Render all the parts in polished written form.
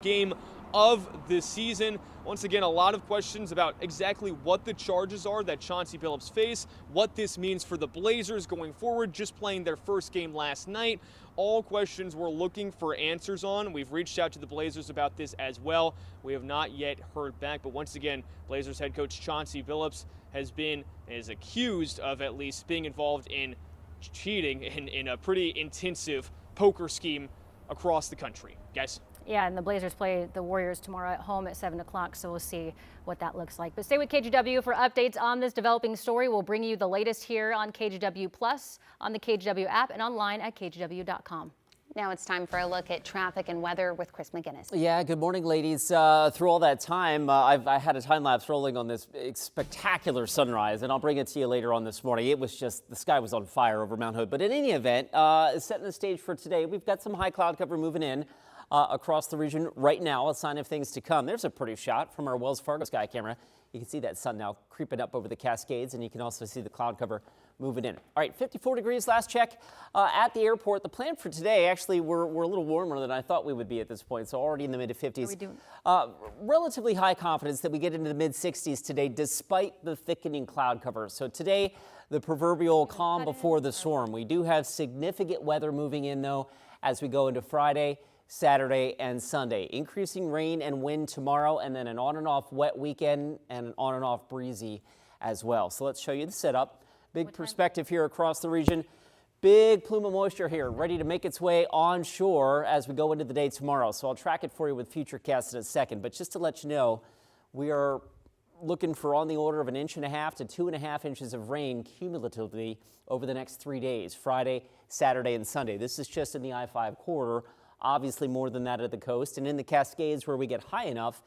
game of the season. Once again, a lot of questions about exactly what the charges are that Chauncey Billups face, what this means for the Blazers going forward, just playing their first game last night. All questions we're looking for answers on. We've reached out to the Blazers about this as well. We have not yet heard back, but once again, Blazers head coach Chauncey Billups is accused of at least being involved in cheating in a pretty intensive poker scheme across the country. Guys? Yeah, and the Blazers play the Warriors tomorrow at home at 7 o'clock, so we'll see what that looks like. But stay with KGW for updates on this developing story. We'll bring you the latest here on KGW Plus, on the KGW app, and online at kgw.com. Now it's time for a look at traffic and weather with Chris McGinnis. Yeah, good morning, ladies. Through all that time, I had a time lapse rolling on this spectacular sunrise, and I'll bring it to you later on this morning. It was just, the sky was on fire over Mount Hood. But in any event, setting the stage for today, we've got some high cloud cover moving in across the region right now, a sign of things to come. There's a pretty shot from our Wells Fargo sky camera. You can see that sun now creeping up over the Cascades, and you can also see the cloud cover moving in. All right, 54 degrees last check at the airport. The plan for today, actually, we're a little warmer than I thought we would be at this point, so already in the mid-50s. How are we doing? Relatively high confidence that we get into the mid-60s today, despite the thickening cloud cover. So today, the proverbial calm before the storm. We do have significant weather moving in, though, as we go into Friday, Saturday, and Sunday. Increasing rain and wind tomorrow, and then an on and off wet weekend and an on and off breezy as well. So let's show you the setup. Big perspective here across the region. Big plume of moisture here, ready to make its way onshore as we go into the day tomorrow. So I'll track it for you with Futurecast in a second. But just to let you know, we are looking for on the order of 1.5 to 2.5 inches of rain cumulatively over the next 3 days, Friday, Saturday, and Sunday. This is just in the I-5 corridor. Obviously more than that at the coast, and in the Cascades where we get high enough,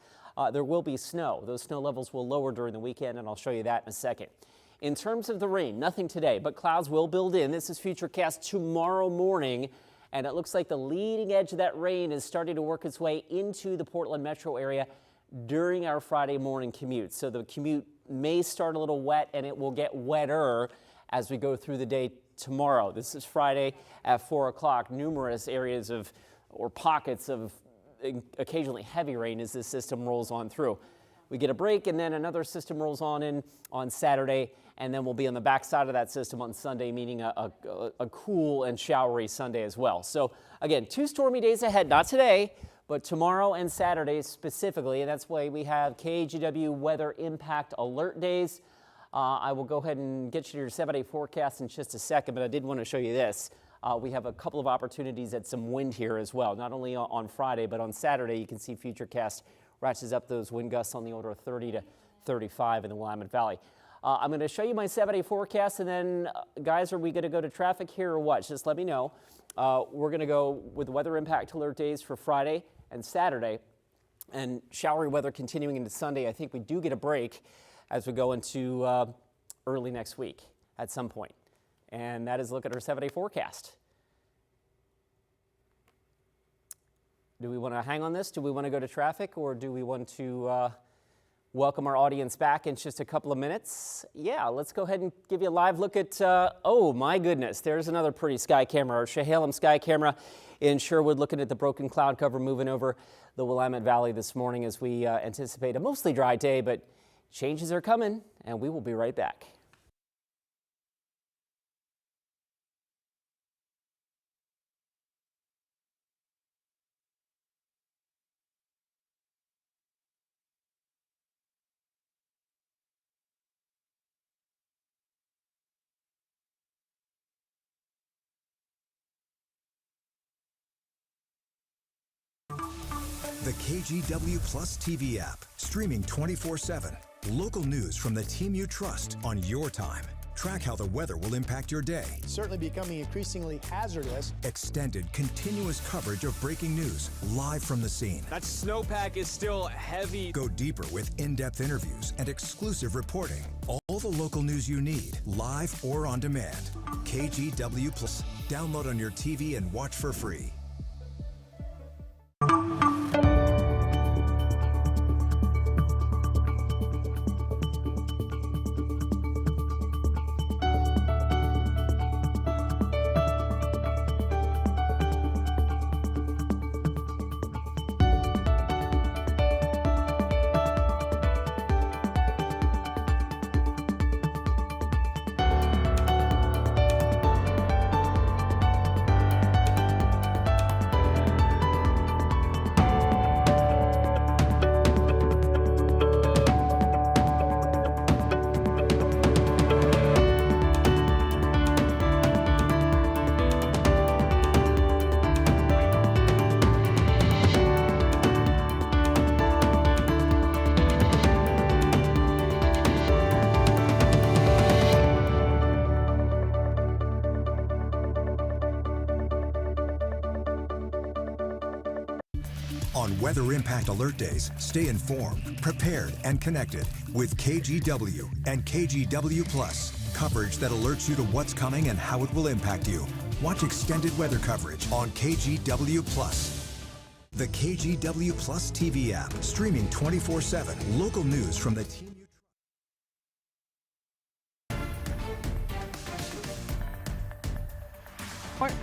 there will be snow. Those snow levels will lower during the weekend, and I'll show you that in a second. In terms of the rain, nothing today, but clouds will build in. This is Futurecast tomorrow morning, and it looks like the leading edge of that rain is starting to work its way into the Portland metro area during our Friday morning commute. So the commute may start a little wet, and it will get wetter as we go through the day tomorrow. This is Friday at 4 o'clock. Numerous areas or pockets of occasionally heavy rain as this system rolls on through. We get a break, and then another system rolls on in on Saturday, and then we'll be on the backside of that system on Sunday, meaning a cool and showery Sunday as well. So again, 2 stormy days ahead, not today, but tomorrow and Saturday specifically, and that's why we have KGW weather impact alert days. I will go ahead and get you to your 7-day forecast in just a second, but I did want to show you this. We have a couple of opportunities at some wind here as well, not only on Friday, but on Saturday. You can see Futurecast ratchets up those wind gusts on the order of 30 to 35 in the Willamette Valley. I'm going to show you my 7-day forecast, and then, guys, are we going to go to traffic here or what? Just let me know. We're going to go with weather impact alert days for Friday and Saturday, and showery weather continuing into Sunday. I think we do get a break as we go into early next week at some point. And that is a look at our 7-day forecast. Do we want to hang on this? Do we want to go to traffic, or do we want to welcome our audience back in just a couple of minutes? Yeah, let's go ahead and give you a live look at, oh my goodness, there's another pretty sky camera, our Chehalem sky camera in Sherwood, looking at the broken cloud cover moving over the Willamette Valley this morning as we anticipate a mostly dry day, but changes are coming, and we will be right back. The KGW Plus TV app, streaming 24/7. Local news from the team you trust on your time. Track how the weather will impact your day. Certainly becoming increasingly hazardous. Extended, continuous coverage of breaking news, live from the scene. That snowpack is still heavy. Go deeper with in-depth interviews and exclusive reporting. All the local news you need, live or on demand. KGW Plus. Download on your TV and watch for free. impact alert days, stay informed, prepared, and connected with KGW and KGW Plus. Coverage that alerts you to what's coming and how it will impact you. Watch extended weather coverage on KGW Plus. The KGW Plus TV app, streaming 24/7. Local news from the team.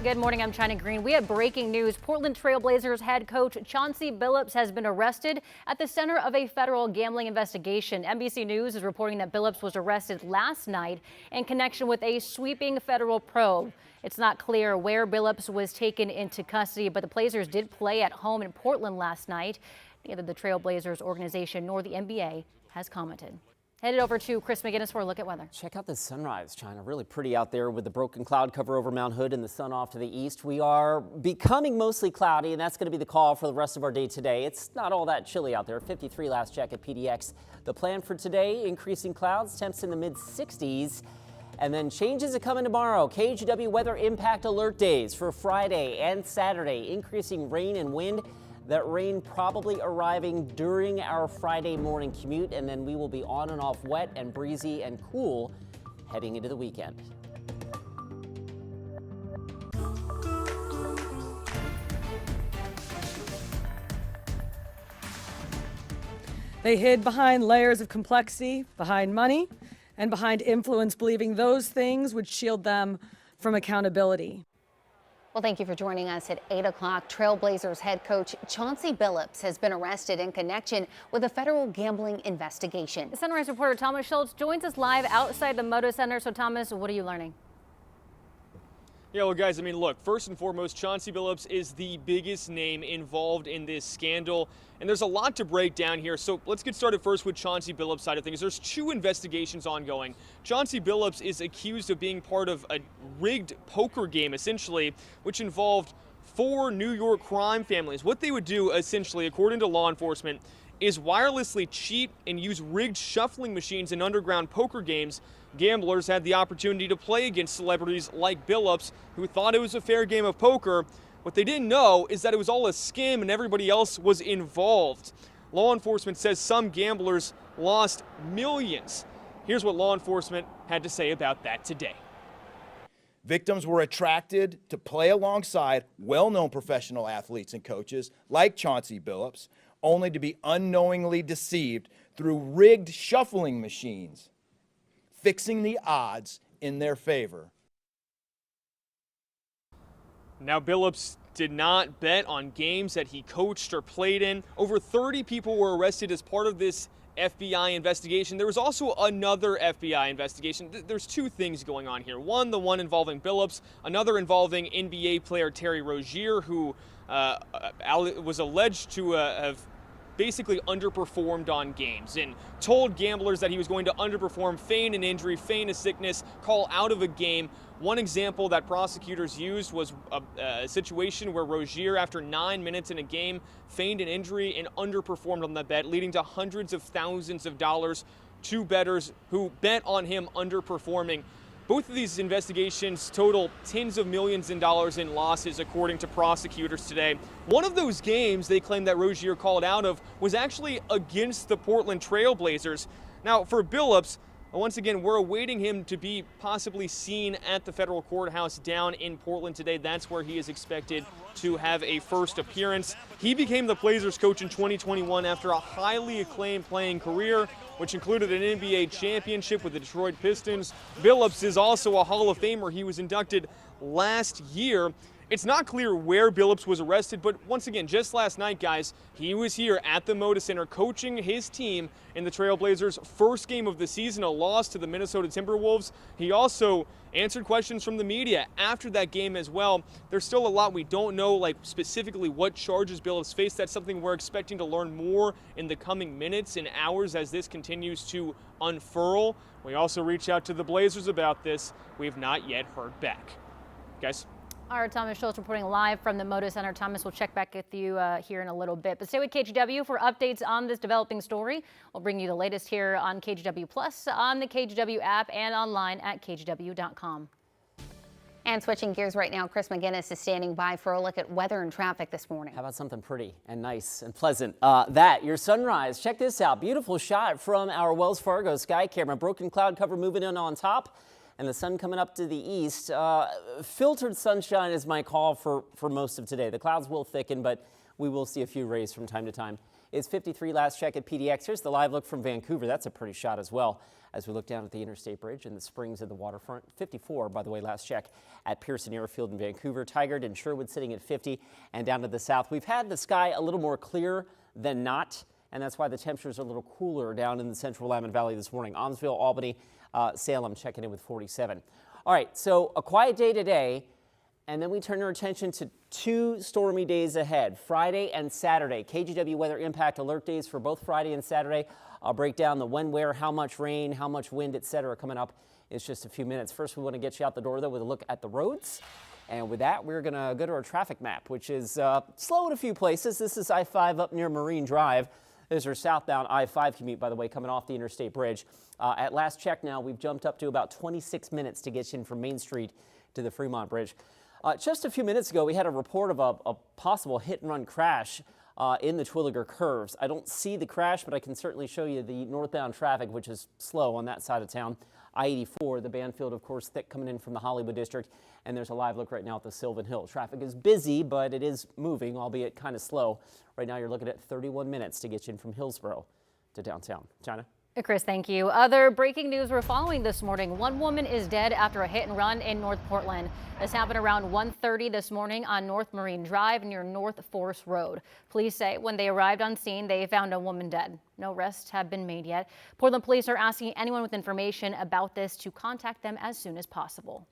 Good morning, I'm China Green. We have breaking news. Portland Trail Blazers head coach Chauncey Billups has been arrested at the center of a federal gambling investigation. NBC News is reporting that Billups was arrested last night in connection with a sweeping federal probe. It's not clear where Billups was taken into custody, but the Blazers did play at home in Portland last night. Neither the Trail Blazers organization nor the NBA has commented. Headed over to Chris McGinnis for a look at weather. Check out the sunrise, China. Really pretty out there with the broken cloud cover over Mount Hood and the sun off to the east. We are becoming mostly cloudy, and that's going to be the call for the rest of our day today. It's not all that chilly out there. 53 last check at PDX. The plan for today, increasing clouds, temps in the mid-60s. And then changes are coming tomorrow. KGW weather impact alert days for Friday and Saturday. Increasing rain and wind. That rain probably arriving during our Friday morning commute, and then we will be on and off wet and breezy and cool heading into the weekend. They hid behind layers of complexity, behind money, and behind influence, believing those things would shield them from accountability. Well, thank you for joining us at 8 o'clock. Trailblazers head coach Chauncey Billups has been arrested in connection with a federal gambling investigation. The Sunrise reporter Thomas Schultz joins us live outside the Moda Center. So, Thomas, what are you learning? Yeah, well, guys, I mean, look, first and foremost, Chauncey Billups is the biggest name involved in this scandal, and there's a lot to break down here. So let's get started first with Chauncey Billups' side of things. There's 2 investigations ongoing. Chauncey Billups is accused of being part of a rigged poker game, essentially, which involved 4 New York crime families. What they would do, essentially, according to law enforcement, is wirelessly cheat and use rigged shuffling machines in underground poker games. Gamblers had the opportunity to play against celebrities like Billups, who thought it was a fair game of poker. What they didn't know is that it was all a scam and everybody else was involved. Law enforcement says some gamblers lost millions. Here's what law enforcement had to say about that today. Victims were attracted to play alongside well-known professional athletes and coaches like Chauncey Billups, only to be unknowingly deceived through rigged shuffling machines, fixing the odds in their favor. Now, Billups did not bet on games that he coached or played in. Over 30 people were arrested as part of this FBI investigation. There was also another FBI investigation. There's 2 things going on here. One, the one involving Billups, another involving NBA player Terry Rozier, who was alleged to have basically underperformed on games and told gamblers that he was going to underperform, feign an injury, feign a sickness, call out of a game. One example that prosecutors used was a situation where Rozier, after 9 minutes in a game, feigned an injury and underperformed on the bet, leading to hundreds of thousands of dollars to bettors who bet on him underperforming. Both of these investigations total tens of millions in dollars in losses, according to prosecutors today. One of those games they claim that Rozier called out of was actually against the Portland Trail Blazers. Now, for Billups, once again, we're awaiting him to be possibly seen at the federal courthouse down in Portland today. That's where he is expected to have a first appearance. He became the Blazers coach in 2021 after a highly acclaimed playing career, which included an NBA championship with the Detroit Pistons. Billups is also a Hall of Famer. He was inducted last year. It's not clear where Billups was arrested, but once again, just last night, guys, he was here at the Moda Center coaching his team in the Trailblazers' first game of the season, a loss to the Minnesota Timberwolves. He also answered questions from the media after that game as well. There's still a lot we don't know, like specifically what charges Billups faced. That's something we're expecting to learn more in the coming minutes and hours as this continues to unfurl. We also reached out to the Blazers about this. We have not yet heard back. Guys? All right, Thomas Schultz reporting live from the Moda Center. Thomas, we'll check back with you here in a little bit. But stay with KGW for updates on this developing story. We'll bring you the latest here on KGW Plus, on the KGW app, and online at kgw.com. And switching gears right now, Chris McGinnis is standing by for a look at weather and traffic this morning. How about something pretty and nice and pleasant? Your sunrise. Check this out. Beautiful shot from our Wells Fargo sky camera. Broken cloud cover moving in on top and the sun coming up to the east. Filtered sunshine is my call for most of today. The clouds will thicken, but we will see a few rays from time to time. It's 53 last check at PDX. Here's the live look from Vancouver. That's a pretty shot as well as we look down at the Interstate Bridge and the springs of the waterfront. 54, by the way, last check at Pearson Airfield in Vancouver. Tigard and Sherwood sitting at 50, and down to the south. We've had the sky a little more clear than not, and that's why the temperatures are a little cooler down in the central Willamette Valley this morning. Almsville, Albany, Salem checking in with 47. All right, so a quiet day today, and then we turn our attention to 2 stormy days ahead, Friday and Saturday. KGW weather impact alert days for both Friday and Saturday. I'll break down the when, where, how much rain, how much wind, etc. coming up in just a few minutes. First, we want to get you out the door, though, with a look at the roads. And with that, we're going to go to our traffic map, which is slow in a few places. This is I-5 up near Marine Drive. There's our southbound I-5 commute, by the way, coming off the Interstate Bridge. At last check now, we've jumped up to about 26 minutes to get you in from Main Street to the Fremont Bridge. Just a few minutes ago, we had a report of a possible hit-and-run crash in the Twilliger curves. I don't see the crash, but I can certainly show you the northbound traffic, which is slow on that side of town. I-84, the Banfield, of course, thick coming in from the Hollywood district, and there's a live look right now at the Sylvan Hill. Traffic is busy, but it is moving, albeit kind of slow. Right now, you're looking at 31 minutes to get you in from Hillsborough to downtown. China? Chris, thank you. Other breaking news we're following this morning. One woman is dead after a hit and run in North Portland. This happened around 1:30 this morning on North Marine Drive near North Forest Road. Police say when they arrived on scene, they found a woman dead. No arrests have been made yet. Portland police are asking anyone with information about this to contact them as soon as possible.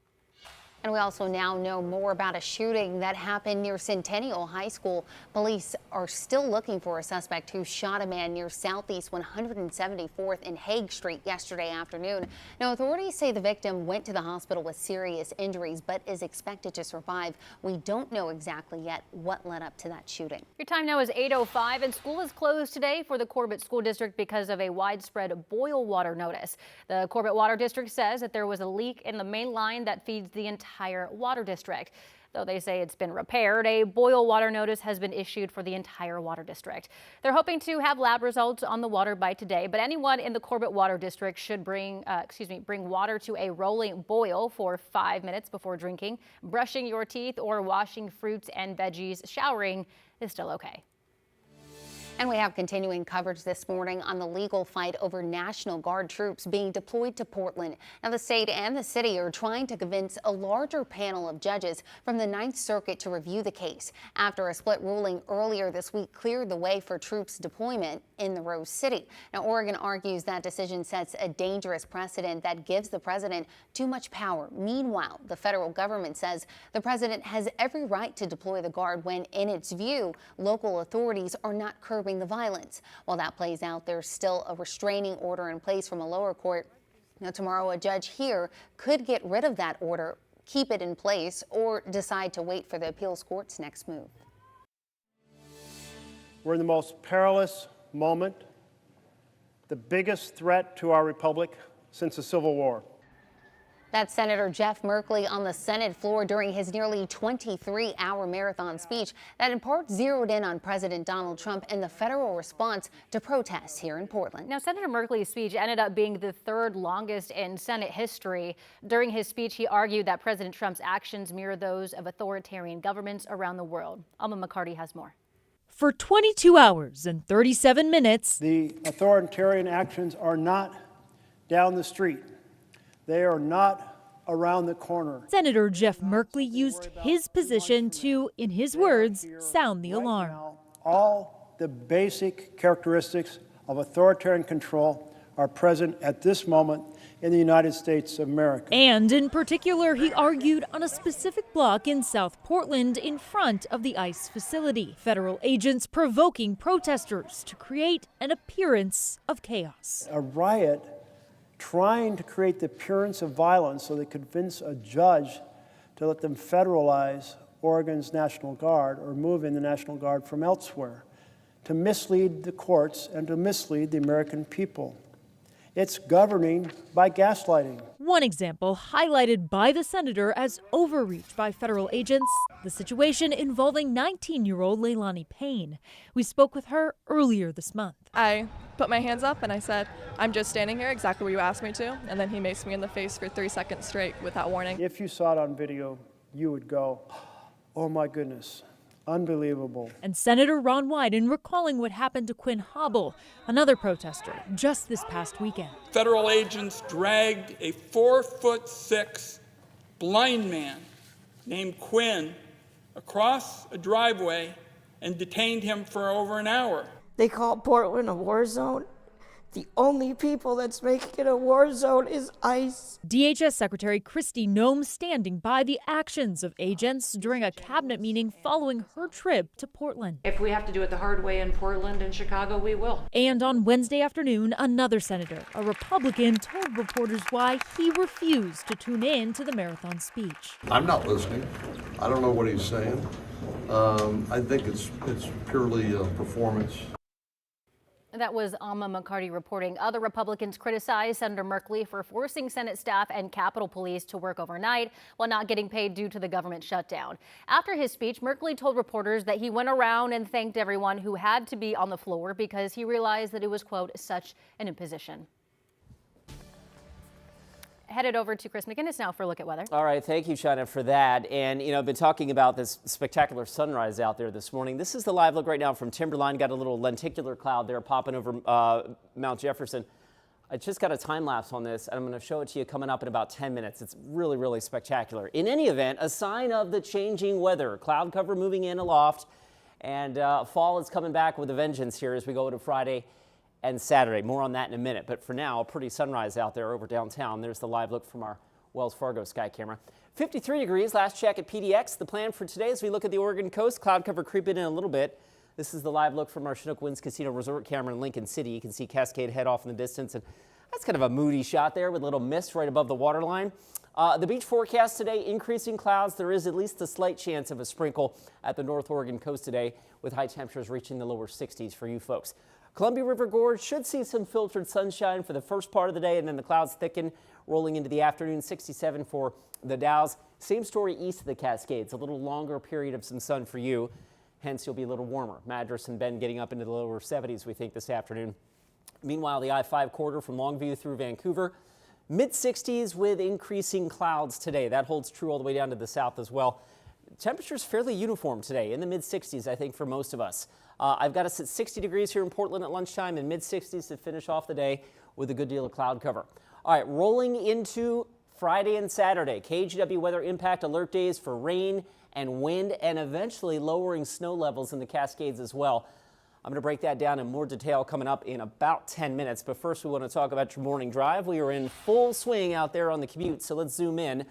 And we also now know more about a shooting that happened near Centennial High School. Police are still looking for a suspect who shot a man near Southeast 174th and Hague Street yesterday afternoon. Now, authorities say the victim went to the hospital with serious injuries, but is expected to survive. We don't know exactly yet what led up to that shooting. Your time now is 8:05, and school is closed today for the Corbett School District because of a widespread boil water notice. The Corbett Water District says that there was a leak in the main line that feeds the entire water district. Though they say it's been repaired, a boil water notice has been issued for the entire water district. They're hoping to have lab results on the water by today, but anyone in the Corbett Water District should bring water to a rolling boil for 5 minutes before drinking. Brushing your teeth or washing fruits and veggies, showering is still okay. And we have continuing coverage this morning on the legal fight over National Guard troops being deployed to Portland. Now, the state and the city are trying to convince a larger panel of judges from the 9th Circuit to review the case after a split ruling earlier this week cleared the way for troops deployment in the Rose City. Now, Oregon argues that decision sets a dangerous precedent that gives the president too much power. Meanwhile, the federal government says the president has every right to deploy the Guard when, in its view, local authorities are not curbing the violence. While that plays out, there's still a restraining order in place from a lower court. Now, tomorrow, a judge here could get rid of that order, keep it in place, or decide to wait for the appeals court's next move. We're in the most perilous moment, the biggest threat to our republic since the Civil War. That's Senator Jeff Merkley on the Senate floor during his nearly 23-hour marathon speech that in part zeroed in on President Donald Trump and the federal response to protests here in Portland. Now, Senator Merkley's speech ended up being the 3rd longest in Senate history. During his speech, he argued that President Trump's actions mirror those of authoritarian governments around the world. Alma McCarty has more. For 22 hours and 37 minutes, The authoritarian actions are not down the street. They are not around the corner. Senator Jeff Merkley used his position to, in his words, sound the alarm. Now, all the basic characteristics of authoritarian control are present at this moment in the United States of America. And in particular, he argued on a specific block in South Portland in front of the ICE facility. Federal agents provoking protesters to create an appearance of chaos. A riot trying to create the appearance of violence so they convince a judge to let them federalize Oregon's National Guard or move in the National Guard from elsewhere, to mislead the courts and to mislead the American people. It's governing by gaslighting. One example highlighted by the senator as overreach by federal agents, the situation involving 19-year-old Leilani Payne. We spoke with her earlier this month. I put my hands up and I said, I'm just standing here exactly where you asked me to. And then he maced me in the face for 3 seconds straight without warning. If you saw it on video, you would go, oh my goodness, unbelievable. And Senator Ron Wyden recalling what happened to Quinn Hobble, another protester, just this past weekend. Federal agents dragged a 4'6" blind man named Quinn across a driveway and detained him for over an hour. They call Portland a war zone. The only people that's making it a war zone is ICE. DHS Secretary Kristi Noem standing by the actions of agents during a cabinet meeting following her trip to Portland. If we have to do it the hard way in Portland and Chicago, we will. And on Wednesday afternoon, another senator, a Republican, told reporters why he refused to tune in to the marathon speech. I'm not listening. I don't know what he's saying. I think it's purely performance. That was Alma McCarty reporting. Other Republicans criticized Senator Merkley for forcing Senate staff and Capitol Police to work overnight while not getting paid due to the government shutdown. After his speech, Merkley told reporters that he went around and thanked everyone who had to be on the floor because he realized that it was, quote, such an imposition. Headed over to Chris McGinnis now for a look at weather. All right, thank you, China, for that. And, I've been talking about this spectacular sunrise out there this morning. This is the live look right now from Timberline. Got a little lenticular cloud there popping over Mount Jefferson. I just got a time lapse on this, and I'm going to show it to you coming up in about 10 minutes. It's really, really spectacular. In any event, a sign of the changing weather. Cloud cover moving in aloft, and fall is coming back with a vengeance here as we go into Friday and Saturday. More on that in a minute. But for now, a pretty sunrise out there over downtown. There's the live look from our Wells Fargo sky camera. 53 degrees, last check at PDX. The plan for today as we look at the Oregon coast, cloud cover creeping in a little bit. This is the live look from our Chinook Winds Casino Resort camera in Lincoln City. You can see Cascade Head off in the distance, and that's kind of a moody shot there with a little mist right above the waterline. The beach forecast today, increasing clouds. There is at least a slight chance of a sprinkle at the North Oregon coast today, with high temperatures reaching the lower 60s for you folks. Columbia River Gorge should see some filtered sunshine for the first part of the day, and then the clouds thicken rolling into the afternoon. 67 for the Dalles. Same story east of the Cascades, a little longer period of some sun for you. Hence, you'll be a little warmer. Madras and Bend getting up into the lower 70s, we think, this afternoon. Meanwhile, the I-5 corridor from Longview through Vancouver, mid-60s with increasing clouds today. That holds true all the way down to the south as well. Temperatures fairly uniform today, in the mid-60s, I think, for most of us. I've got us at 60 degrees here in Portland at lunchtime and mid-60s to finish off the day with a good deal of cloud cover. All right, rolling into Friday and Saturday. KGW weather impact alert days for rain and wind and eventually lowering snow levels in the Cascades as well. I'm going to break that down in more detail coming up in about 10 minutes. But first, we want to talk about your morning drive. We are in full swing out there on the commute, so let's zoom in,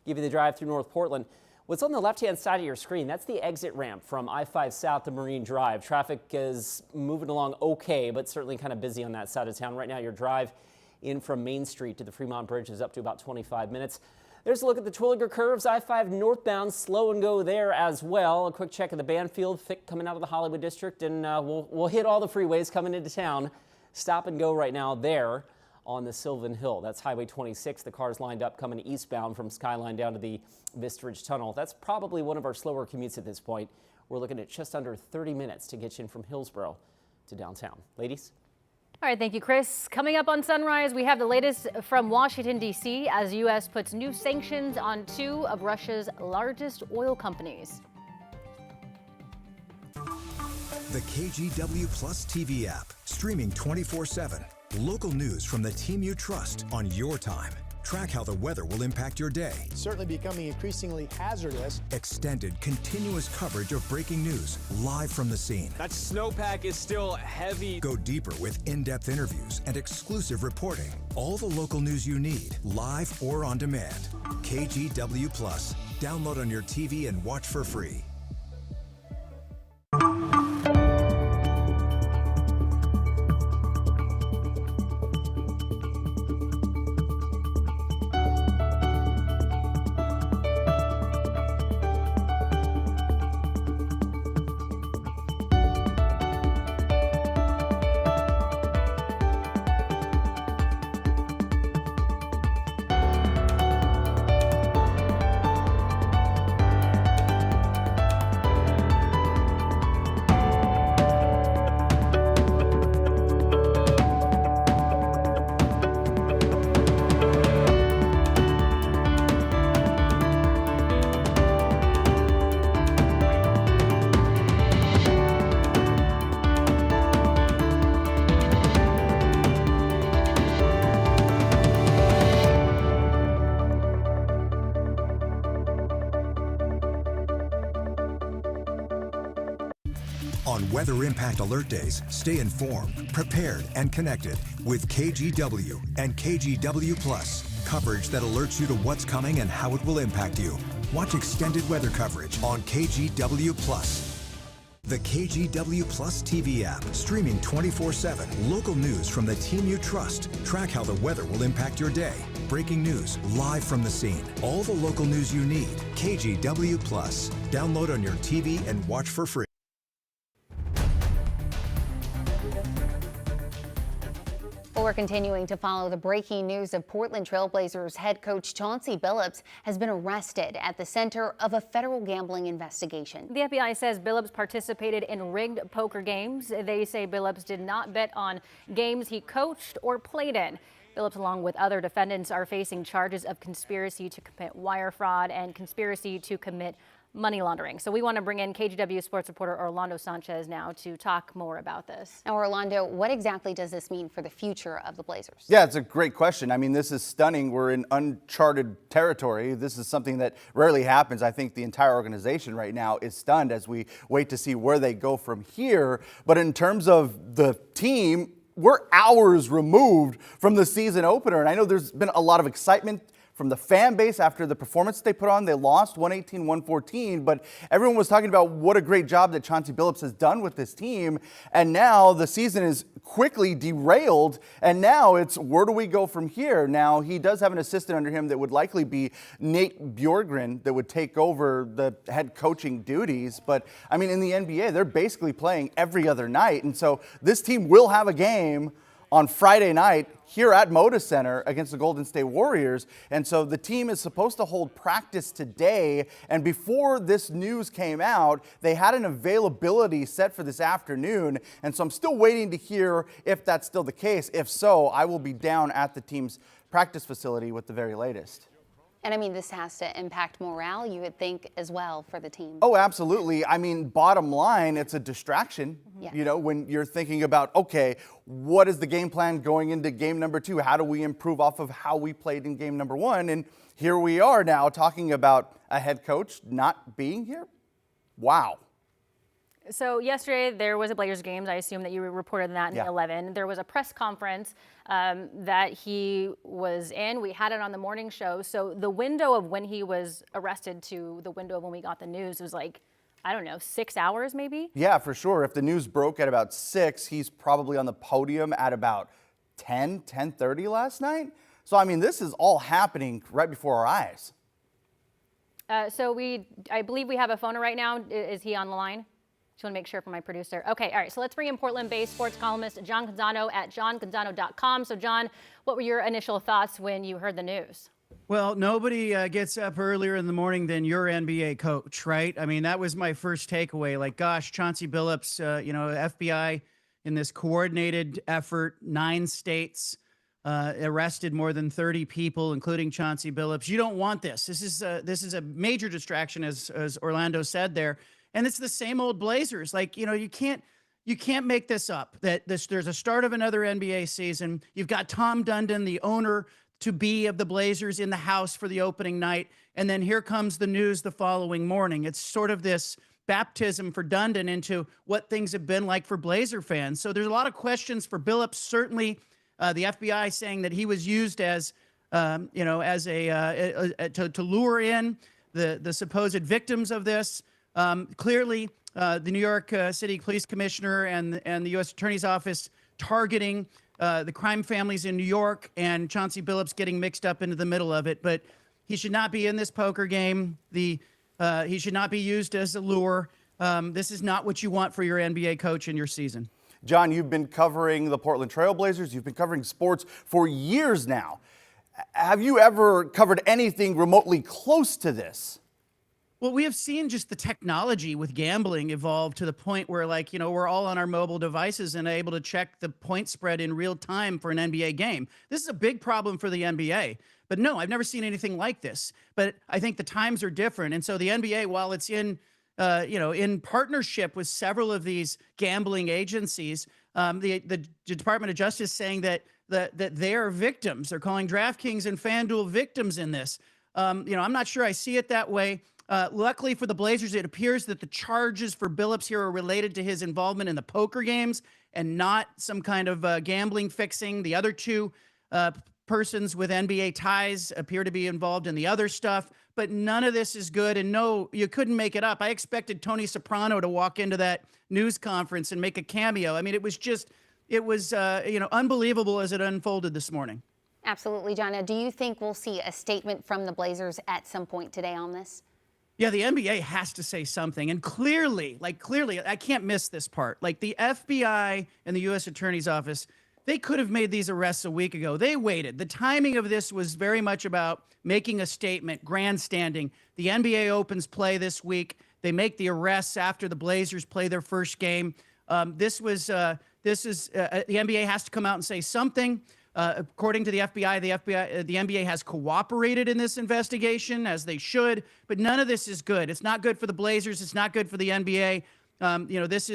give you the drive through North Portland. What's on the left-hand side of your screen, that's the exit ramp from I-5 South to Marine Drive. Traffic is moving along okay, but certainly kind of busy on that side of town. Right now, your drive in from Main Street to the Fremont Bridge is up to about 25 minutes. There's a look at the Terwilliger curves. I-5 northbound, slow and go there as well. A quick check of the Banfield, thick coming out of the Hollywood District, and we'll hit all the freeways coming into town. Stop and go right now there on the Sylvan Hill. That's Highway 26. The cars lined up coming eastbound from Skyline down to the Vista Ridge Tunnel. That's probably one of our slower commutes at this point. We're looking at just under 30 minutes to get you in from Hillsborough to downtown. Ladies? All right, thank you, Chris. Coming up on Sunrise, we have the latest from Washington, D.C. as U.S. puts new sanctions on two of Russia's largest oil companies. The KGW Plus TV app, streaming 24/7. Local news from the team you trust on your time. Track how the weather will impact your day. It's certainly becoming increasingly hazardous. Extended, continuous coverage of breaking news, live from the scene. That snowpack is still heavy. Go deeper with in-depth interviews and exclusive reporting. All the local news you need, live or on demand. KGW Plus. Download on your TV and watch for free. weather impact alert days, stay informed, prepared, and connected with KGW and KGW Plus. Coverage that alerts you to what's coming and how it will impact you. Watch extended weather coverage on KGW Plus. The KGW Plus TV app, streaming 24/7. Local news from the team you trust. Track how the weather will impact your day. Breaking news live from the scene. All the local news you need. KGW Plus. Download on your TV and watch for free. Well, we're continuing to follow the breaking news of Portland Trail Blazers head coach Chauncey Billups has been arrested at the center of a federal gambling investigation. The FBI says Billups participated in rigged poker games. They say Billups did not bet on games he coached or played in. Billups, along with other defendants, are facing charges of conspiracy to commit wire fraud and conspiracy to commit money laundering. So we want to bring in KGW sports reporter Orlando Sanchez now to talk more about this. Now, Orlando, what exactly does this mean for the future of the Blazers? Yeah, it's a great question. I mean, this is stunning. We're in uncharted territory. This is something that rarely happens. I think the entire organization right now is stunned as we wait to see where they go from here. But in terms of the team, we're hours removed from the season opener. And I know there's been a lot of excitement from the fan base after the performance they put on. They lost 118-114, but everyone was talking about what a great job that Chauncey Billups has done with this team. And now the season is quickly derailed, and now it's where do we go from here? Now, he does have an assistant under him that would likely be Nate Bjorgren that would take over the head coaching duties. But, I mean, in the NBA, they're basically playing every other night. And so this team will have a game on Friday night here at Moda Center against the Golden State Warriors. And so the team is supposed to hold practice today. And before this news came out, they had an availability set for this afternoon. And so I'm still waiting to hear if that's still the case. If so, I will be down at the team's practice facility with the very latest. And I mean, this has to impact morale, you would think, as well for the team. Oh, absolutely. I mean, bottom line, it's a distraction. Yeah. You know, when you're thinking about, okay, what is the game plan going into game number 2? How do we improve off of how we played in game number 1? And here we are now talking about a head coach not being here. Wow. So yesterday there was a Blazers game. I assume that you reported that in the 11. There was a press conference that he was in. We had it on the morning show. So the window of when he was arrested to the window of when we got the news was like, I don't know, 6 hours maybe? Yeah, for sure. If the news broke at about 6, he's probably on the podium at about 10:30 last night. So, I mean, this is all happening right before our eyes. I believe we have a phone right now. Is he on the line? Just want to make sure for my producer. Okay, all right, so let's bring in Portland-based sports columnist John Canzano at johncanzano.com. So, John, what were your initial thoughts when you heard the news? Well, nobody gets up earlier in the morning than your NBA coach, right? I mean, that was my first takeaway. Like, gosh, Chauncey Billups, FBI in this coordinated effort, 9 states, arrested more than 30 people, including Chauncey Billups. You don't want this. This is a major distraction, as Orlando said there. And it's the same old Blazers. Like, you can't make this up. There's a start of another NBA season. You've got Tom Dundon, the owner-to-be of the Blazers, in the house for the opening night. And then here comes the news the following morning. It's sort of this baptism for Dundon into what things have been like for Blazer fans. So there's a lot of questions for Billups. Certainly, the FBI saying that he was used as, to lure in the supposed victims of this. Clearly, the New York City Police Commissioner and the U.S. Attorney's Office targeting the crime families in New York, and Chauncey Billups getting mixed up into the middle of it. But he should not be in this poker game. He should not be used as a lure. This is not what you want for your NBA coach in your season. John, you've been covering the Portland Trail Blazers. You've been covering sports for years now. Have you ever covered anything remotely close to this? Well, we have seen just the technology with gambling evolve to the point where, we're all on our mobile devices and able to check the point spread in real time for an NBA game. This is a big problem for the NBA. But no, I've never seen anything like this. But I think the times are different. And so the NBA, while it's in partnership with several of these gambling agencies, the Department of Justice saying that they are victims. They're calling DraftKings and FanDuel victims in this. I'm not sure I see it that way. Luckily for the Blazers, it appears that the charges for Billups here are related to his involvement in the poker games and not some kind of gambling fixing. The other two persons with NBA ties appear to be involved in the other stuff, but none of this is good. And no, you couldn't make it up. I expected Tony Soprano to walk into that news conference and make a cameo. I mean, it was unbelievable as it unfolded this morning. Absolutely, John. Now, do you think we'll see a statement from the Blazers at some point today on this? Yeah, the NBA has to say something. And clearly, I can't miss this part. Like the FBI and the U.S. Attorney's Office, they could have made these arrests a week ago. They waited. The timing of this was very much about making a statement, grandstanding. The NBA opens play this week. They make the arrests after the Blazers play their first game. The NBA has to come out and say something. According to the FBI, the NBA has cooperated in this investigation, as they should, but none of this is good. It's not good for the Blazers. It's not good for the NBA. This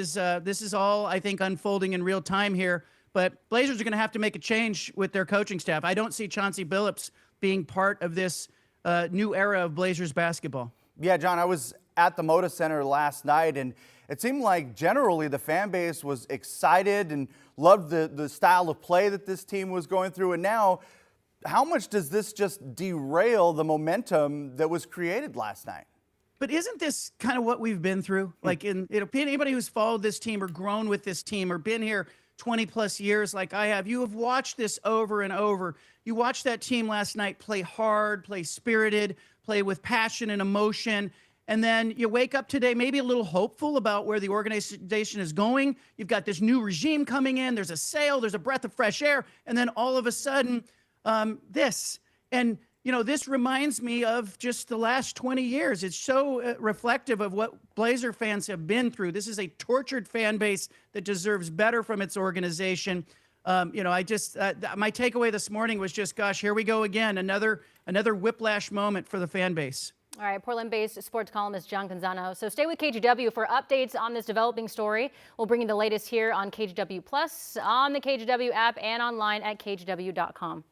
is all, I think, unfolding in real time here. But Blazers are going to have to make a change with their coaching staff. I don't see Chauncey Billups being part of this new era of Blazers basketball. Yeah, John, I was at the Moda Center last night, and it seemed like generally the fan base was excited and loved the style of play that this team was going through. And now, how much does this just derail the momentum that was created last night? But isn't this kind of what we've been through? Like anybody who's followed this team or grown with this team or been here 20 plus years like I have, you have watched this over and over. You watched that team last night play hard, play spirited, play with passion and emotion. And then you wake up today maybe a little hopeful about where the organization is going. You've got this new regime coming in. There's a sail. There's a breath of fresh air. And then all of a sudden, this. And, this reminds me of just the last 20 years. It's so reflective of what Blazer fans have been through. This is a tortured fan base that deserves better from its organization. My takeaway this morning was just, gosh, here we go again. Another whiplash moment for the fan base. All right, Portland-based sports columnist John Canzano. So stay with KGW for updates on this developing story. We'll bring you the latest here on KGW Plus, on the KGW app, and online at kgw.com.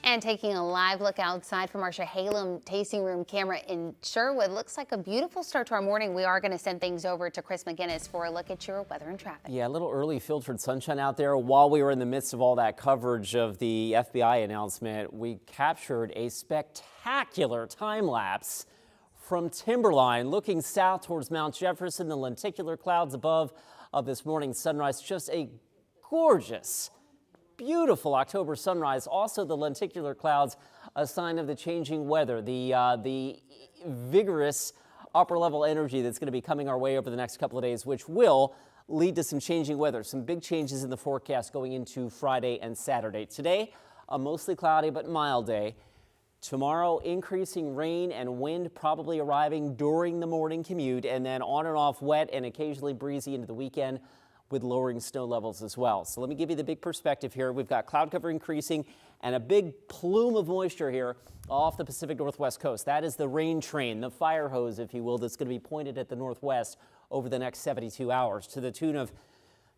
And taking a live look outside from our Chehalem tasting room camera in Sherwood. Looks like a beautiful start to our morning. We are going to send things over to Chris McGinnis for a look at your weather and traffic. Yeah, a little early filtered sunshine out there. While we were in the midst of all that coverage of the FBI announcement, we captured a spectacular time lapse from Timberline looking south towards Mount Jefferson, the lenticular clouds above of this morning's sunrise. Just a gorgeous, beautiful October sunrise. Also the lenticular clouds, a sign of the changing weather, the vigorous upper level energy that's going to be coming our way over the next couple of days, which will lead to some changing weather, some big changes in the forecast going into Friday and Saturday. Today, a mostly cloudy but mild day. Tomorrow, increasing rain and wind probably arriving during the morning commute, and then on and off wet and occasionally breezy into the weekend, with lowering snow levels as well. So let me give you the big perspective here. We've got cloud cover increasing and a big plume of moisture here off the Pacific Northwest coast. That is the rain train, the fire hose, if you will, that's going to be pointed at the northwest over the next 72 hours to the tune of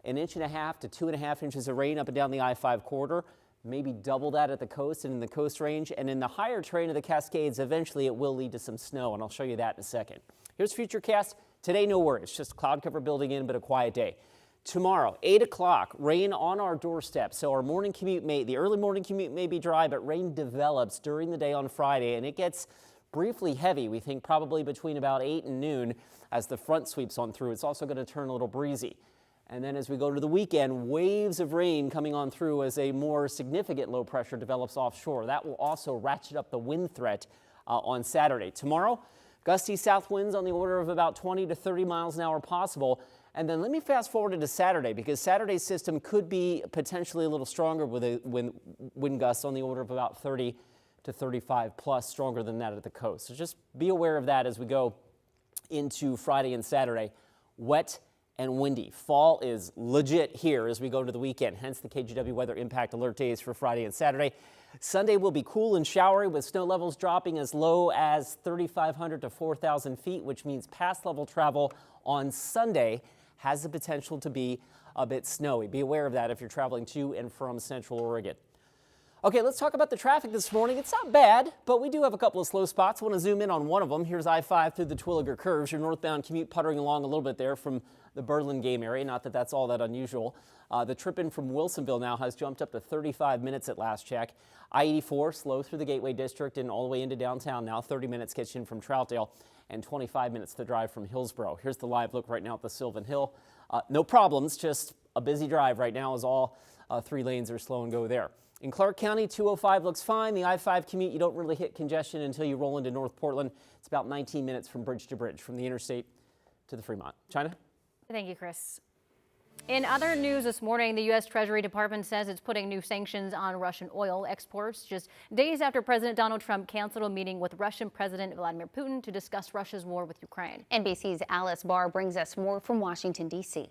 1.5 to 2.5 inches of rain up and down the I-5 corridor, maybe double that at the coast and in the coast range. And in the higher train of the Cascades, eventually it will lead to some snow, and I'll show you that in a second. Here's Futurecast. Today, no worries, just cloud cover building in, but a quiet day. Tomorrow, 8 o'clock, rain on our doorstep. So our morning commute the early morning commute may be dry, but rain develops during the day on Friday, and it gets briefly heavy. We think probably between about 8 and noon as the front sweeps on through. It's also going to turn a little breezy. And then as we go to the weekend, waves of rain coming on through as a more significant low pressure develops offshore. That will also ratchet up the wind threat on Saturday. Tomorrow, gusty south winds on the order of about 20 to 30 miles an hour possible. And then let me fast forward to Saturday, because Saturday's system could be potentially a little stronger with a wind gusts on the order of about 30 to 35 plus, stronger than that at the coast. So just be aware of that as we go into Friday and Saturday. Wet and windy. Fall is legit here as we go to the weekend, hence the KGW weather impact alert days for Friday and Saturday. Sunday will be cool and showery with snow levels dropping as low as 3,500 to 4,000 feet, which means pass level travel on Sunday has the potential to be a bit snowy. Be aware of that if you're traveling to and from Central Oregon. Okay, let's talk about the traffic this morning. It's not bad, but we do have a couple of slow spots. I want to zoom in on one of them. Here's I-5 through the Twilliger Curves. Your northbound commute puttering along a little bit there from the Burlingame area. Not that that's all that unusual. The trip in from Wilsonville now has jumped up to 35 minutes at last check. I-84 slow through the Gateway District and all the way into downtown now. 30 minutes gets you in from Troutdale and 25 minutes to drive from Hillsborough. Here's the live look right now at the Sylvan Hill. No problems, just a busy drive right now as all 3 lanes are slow and go there. In Clark County, 205 looks fine. The I-5 commute, you don't really hit congestion until you roll into North Portland. It's about 19 minutes from bridge to bridge, from the interstate to the Fremont. China? Thank you, Chris. In other news this morning, the U.S. Treasury Department says it's putting new sanctions on Russian oil exports just days after President Donald Trump canceled a meeting with Russian President Vladimir Putin to discuss Russia's war with Ukraine. NBC's Alice Barr brings us more from Washington, D.C.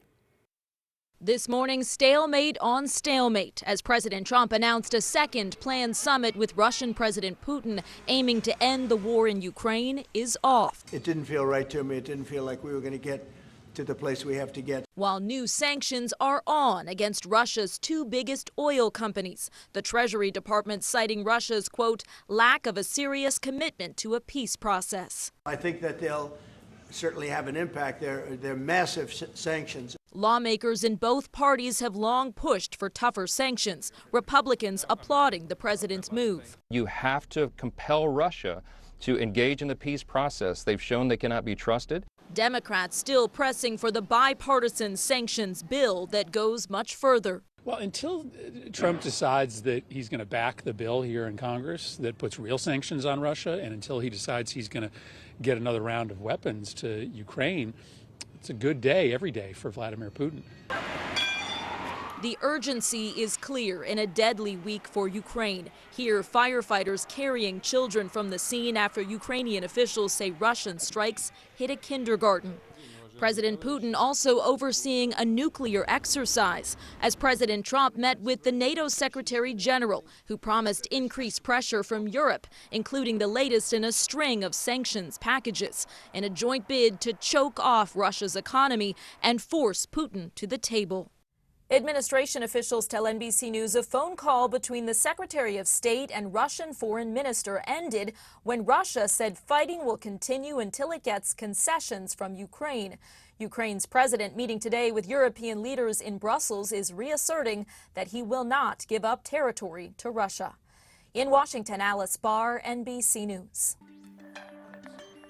This morning, stalemate on stalemate as President Trump announced a second planned summit with Russian President Putin aiming to end the war in Ukraine is off. It didn't feel right to me. It didn't feel like we were going to get to the place we have to get. While new sanctions are on against Russia's 2 biggest oil companies, the Treasury Department citing Russia's, quote, lack of a serious commitment to a peace process. I think that they'll certainly have an impact. They're massive sanctions. Lawmakers in both parties have long pushed for tougher sanctions, Republicans applauding the president's move. You have to compel Russia to engage in the peace process. They've shown they cannot be trusted. Democrats still pressing for the bipartisan sanctions bill that goes much further. Well, until Trump decides that he's going to back the bill here in Congress that puts real sanctions on Russia, and until he decides he's going to get another round of weapons to Ukraine, it's a good day every day for Vladimir Putin. The urgency is clear in a deadly week for Ukraine. Here, firefighters carrying children from the scene after Ukrainian officials say Russian strikes hit a kindergarten. President Putin also overseeing a nuclear exercise as President Trump met with the NATO Secretary General, who promised increased pressure from Europe, including the latest in a string of sanctions packages, in a joint bid to choke off Russia's economy and force Putin to the table. Administration officials tell NBC News a phone call between the Secretary of State and Russian Foreign Minister ended when Russia said fighting will continue until it gets concessions from Ukraine. Ukraine's president meeting today with European leaders in Brussels is reasserting that he will not give up territory to Russia. In Washington, Alice Barr, NBC News.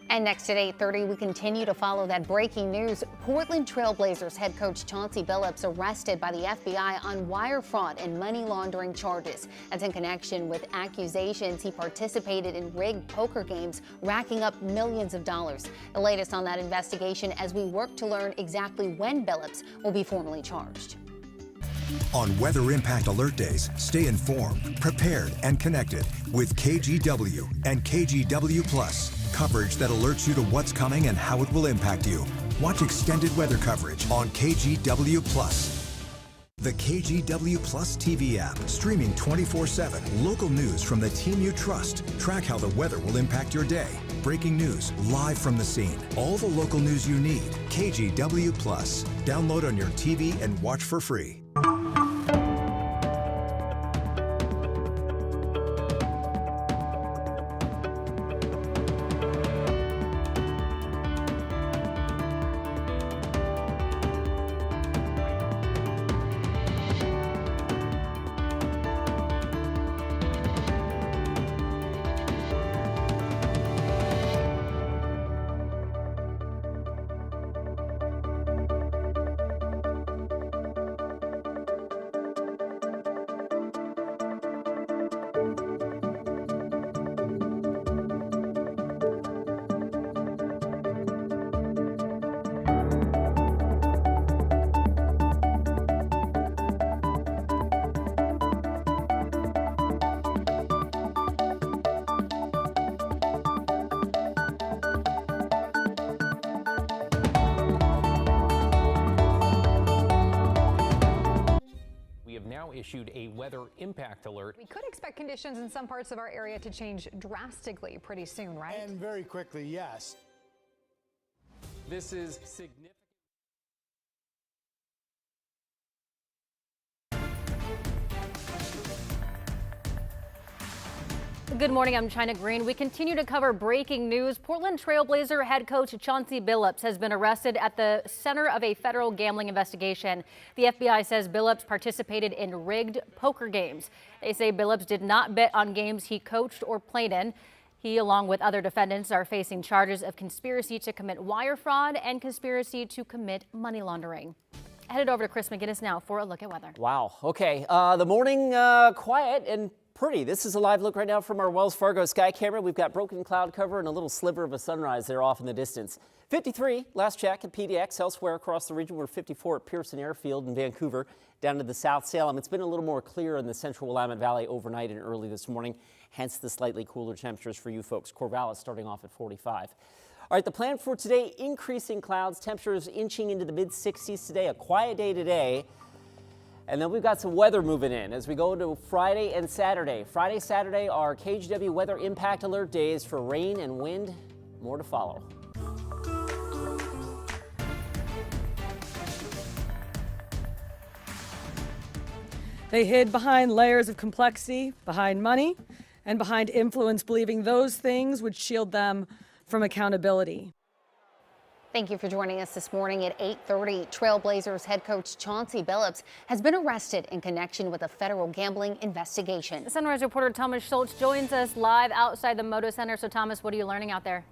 And next at 8:30, we continue to follow that breaking news. Portland Trail Blazers head coach Chauncey Billups arrested by the FBI on wire fraud and money laundering charges. That's in connection with accusations he participated in rigged poker games, racking up millions of dollars. The latest on that investigation as we work to learn exactly when Billups will be formally charged. On Weather Impact Alert Days, stay informed, prepared, and connected with KGW and KGW Plus. Coverage that alerts you to what's coming and how it will impact you. Watch extended weather coverage on KGW Plus. The KGW Plus TV app, streaming 24/7. Local news from the team you trust. Track how the weather will impact your day. Breaking news live from the scene. All the local news you need. KGW Plus. Download on your TV and watch for free. Issued a weather impact alert. We could expect conditions in some parts of our area to change drastically pretty soon, right? And very quickly, yes. This is significant. Good morning, I'm China Green. We continue to cover breaking news. Portland Trailblazer head coach Chauncey Billups has been arrested at the center of a federal gambling investigation. The FBI says Billups participated in rigged poker games. They say Billups did not bet on games he coached or played in. He, along with other defendants, are facing charges of conspiracy to commit wire fraud and conspiracy to commit money laundering. Headed over to Chris McGinnis now for a look at weather. Wow. Okay. The morning quiet and pretty. This is a live look right now from our Wells Fargo sky camera. We've got broken cloud cover and a little sliver of a sunrise there off in the distance. 53 last check at PDX. Elsewhere across the region, we're 54 at Pearson Airfield in Vancouver, down to the South Salem. It's been a little more clear in the central Willamette Valley overnight and early this morning, hence the slightly cooler temperatures for you folks. Corvallis starting off at 45. All right, the plan for today, increasing clouds, temperatures inching into the mid-60s today, a quiet day today. And then we've got some weather moving in as we go into Friday and Saturday. Friday, Saturday are KGW weather impact alert days for rain and wind. More to follow. They hid behind layers of complexity, behind money, and behind influence, believing those things would shield them from accountability. Thank you for joining us this morning at 8:30. Trailblazers head coach Chauncey Billups has been arrested in connection with a federal gambling investigation. Sunrise reporter Thomas Schultz joins us live outside the Moda Center. So Thomas, what are you learning out there?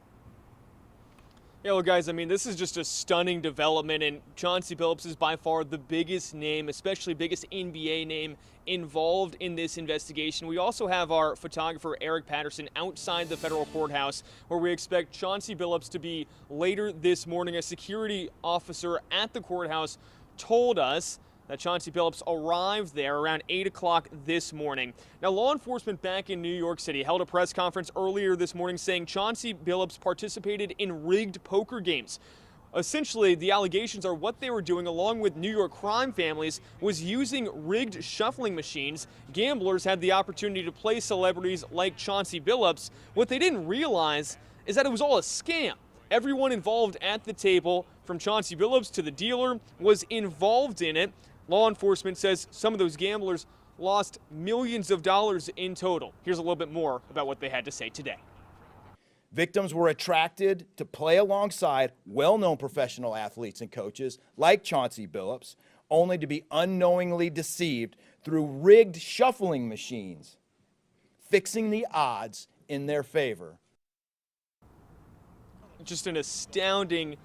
Yeah, well, guys, I mean, this is just a stunning development, and Chauncey Billups is by far the biggest name, especially biggest NBA name involved in this investigation. We also have our photographer, Eric Patterson, outside the federal courthouse, where we expect Chauncey Billups to be later this morning. A security officer at the courthouse told us that Chauncey Billups arrived there around 8 o'clock this morning. Now, law enforcement back in New York City held a press conference earlier this morning saying Chauncey Billups participated in rigged poker games. Essentially, the allegations are what they were doing, along with New York crime families, was using rigged shuffling machines. Gamblers had the opportunity to play celebrities like Chauncey Billups. What they didn't realize is that it was all a scam. Everyone involved at the table, from Chauncey Billups to the dealer, was involved in it. Law enforcement says some of those gamblers lost millions of dollars in total. Here's a little bit more about what they had to say today. Victims were attracted to play alongside well-known professional athletes and coaches like Chauncey Billups, only to be unknowingly deceived through rigged shuffling machines, fixing the odds in their favor. Just an astounding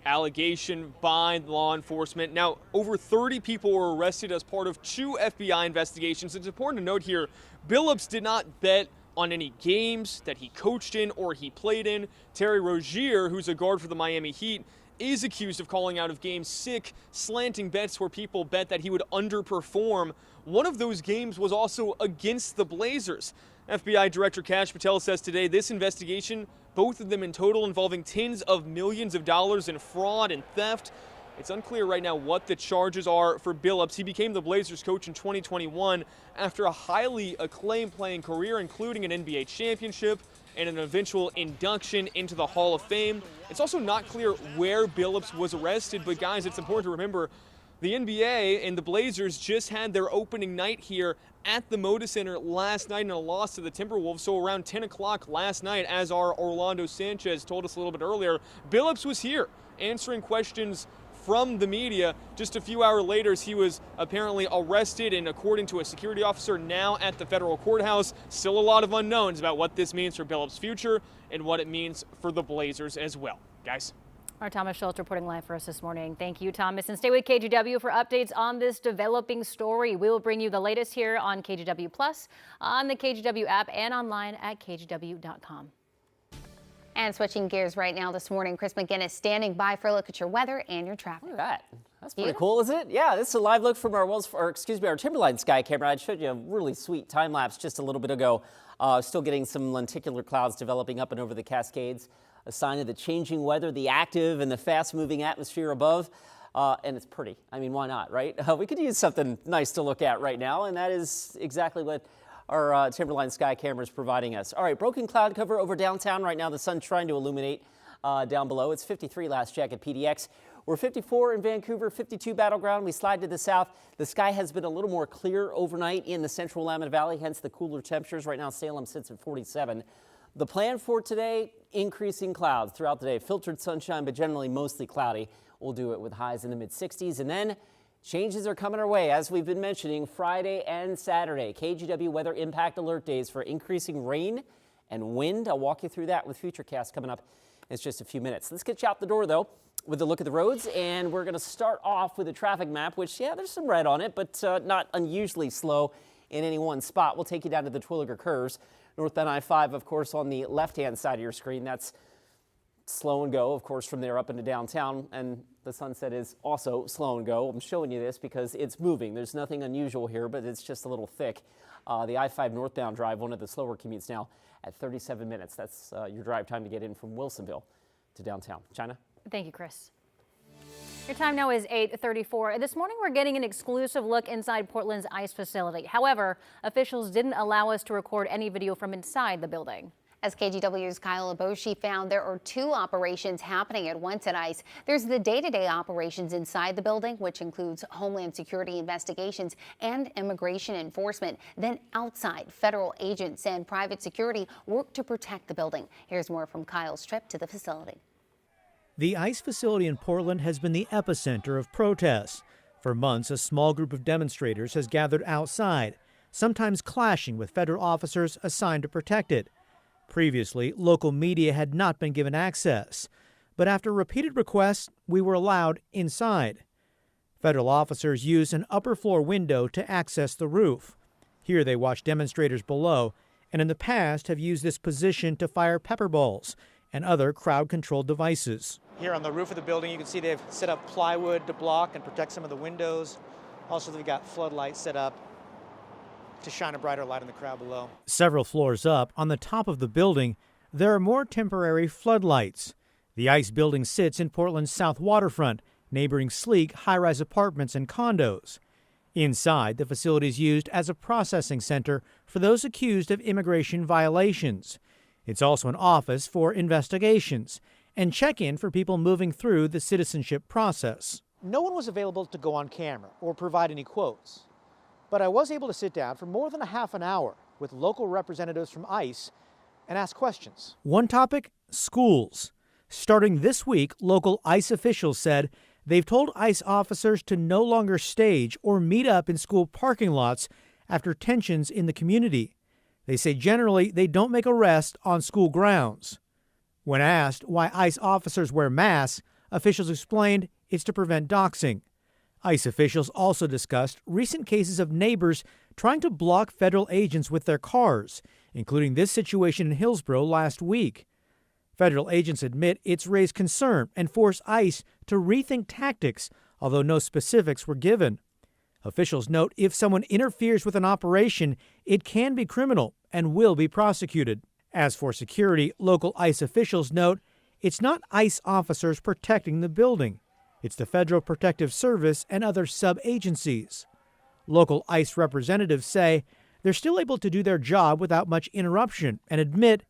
allegation by law enforcement. Now, over 30 people were arrested as part of 2 FBI investigations. It's important to note here, Billups did not bet on any games that he coached in or he played in. Terry Rozier, who's a guard for the Miami Heat, is accused of calling out of Game 6, slanting bets where people bet that he would underperform. One of those games was also against the Blazers. FBI Director Kash Patel says today this investigation, both of them in total, involving tens of millions of dollars in fraud and theft. It's unclear right now what the charges are for Billups. He became the Blazers coach in 2021 after a highly acclaimed playing career, including an NBA championship and an eventual induction into the Hall of Fame. It's also not clear where Billups was arrested, but guys, it's important to remember the NBA and the Blazers just had their opening night here at the Moda Center last night in a loss to the Timberwolves. So around 10 o'clock last night, as our Orlando Sanchez told us a little bit earlier, Billups was here answering questions from the media. Just a few hours later, he was apparently arrested and, according to a security officer, now at the federal courthouse. Still a lot of unknowns about what this means for Billups' future and what it means for the Blazers as well. Guys. Our Thomas Schultz reporting live for us this morning. Thank you, Thomas. And stay with KGW for updates on this developing story. We will bring you the latest here on KGW Plus, on the KGW app, and online at kgw.com. And switching gears right now this morning, Chris McGinnis standing by for a look at your weather and your traffic. Look at that. That's pretty cool, isn't it? Yeah, this is a live look from our our Timberline sky camera. I showed you a really sweet time lapse just a little bit ago. Still getting some lenticular clouds developing up and over the Cascades. A sign of the changing weather, the active and the fast-moving atmosphere above. And it's pretty. I mean, why not, right? We could use something nice to look at right now, and that is exactly what our Timberline sky camera is providing us. All right, broken cloud cover over downtown right now. The sun's trying to illuminate down below. It's 53 last check at PDX. We're 54 in Vancouver, 52 Battleground. We slide to the south. The sky has been a little more clear overnight in the central Willamette Valley, hence the cooler temperatures. Right now, Salem sits at 47. The plan for today, increasing clouds throughout the day. Filtered sunshine, but generally mostly cloudy. We'll do it with highs in the mid-60s. And then changes are coming our way, as we've been mentioning, Friday and Saturday. KGW weather impact alert days for increasing rain and wind. I'll walk you through that with Futurecast coming up in just a few minutes. Let's get you out the door, though, with a look at the roads. And we're going to start off with a traffic map, which, yeah, there's some red on it, but not unusually slow in any one spot. We'll take you down to the Twilliger Curves. Northbound I-5, of course, on the left-hand side of your screen. That's slow and go, of course, from there up into downtown. And the Sunset is also slow and go. I'm showing you this because it's moving. There's nothing unusual here, but it's just a little thick. The I-5 northbound drive, one of the slower commutes now at 37 minutes. That's your drive time to get in from Wilsonville to downtown. China? Thank you, Chris. Your time now is 8:34. And this morning we're getting an exclusive look inside Portland's ICE facility. However, officials didn't allow us to record any video from inside the building. As KGW's Kyle Aboshi found, there are two operations happening at once at ICE. There's the day-to-day operations inside the building, which includes Homeland Security investigations and immigration enforcement. Then outside, federal agents and private security work to protect the building. Here's more from Kyle's trip to the facility. The ICE facility in Portland has been the epicenter of protests. For months, a small group of demonstrators has gathered outside, sometimes clashing with federal officers assigned to protect it. Previously, local media had not been given access, but after repeated requests, we were allowed inside. Federal officers used an upper floor window to access the roof. Here they watch demonstrators below, and in the past have used this position to fire pepper balls and other crowd-controlled devices. Here on the roof of the building, you can see they've set up plywood to block and protect some of the windows. Also, they've got floodlights set up to shine a brighter light on the crowd below. Several floors up, on the top of the building, there are more temporary floodlights. The ICE building sits in Portland's south waterfront, neighboring sleek high-rise apartments and condos. Inside, the facility is used as a processing center for those accused of immigration violations. It's also an office for investigations and check-in for people moving through the citizenship process. No one was available to go on camera or provide any quotes, but I was able to sit down for more than a half an hour with local representatives from ICE and ask questions. One topic, schools. Starting this week, local ICE officials said they've told ICE officers to no longer stage or meet up in school parking lots after tensions in the community. They say generally they don't make arrests on school grounds. When asked why ICE officers wear masks, officials explained it's to prevent doxing. ICE officials also discussed recent cases of neighbors trying to block federal agents with their cars, including this situation in Hillsborough last week. Federal agents admit it's raised concern and forced ICE to rethink tactics, although no specifics were given. Officials note if someone interferes with an operation, it can be criminal and will be prosecuted. As for security, local ICE officials note it's not ICE officers protecting the building. It's the Federal Protective Service and other sub-agencies. Local ICE representatives say they're still able to do their job without much interruption and admit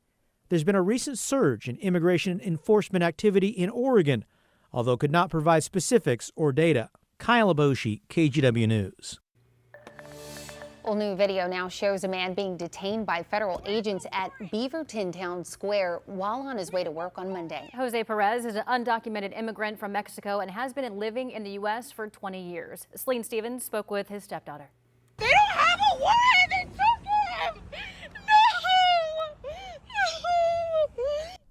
there's been a recent surge in immigration enforcement activity in Oregon, although could not provide specifics or data. Kyle Aboshi, KGW News. Well, new video now shows a man being detained by federal agents at Beaverton Town Square while on his way to work on Monday. Jose Perez is an undocumented immigrant from Mexico and has been living in the U.S. for 20 years. Celine Stevens spoke with his stepdaughter. They don't have a warrant! They took him! No!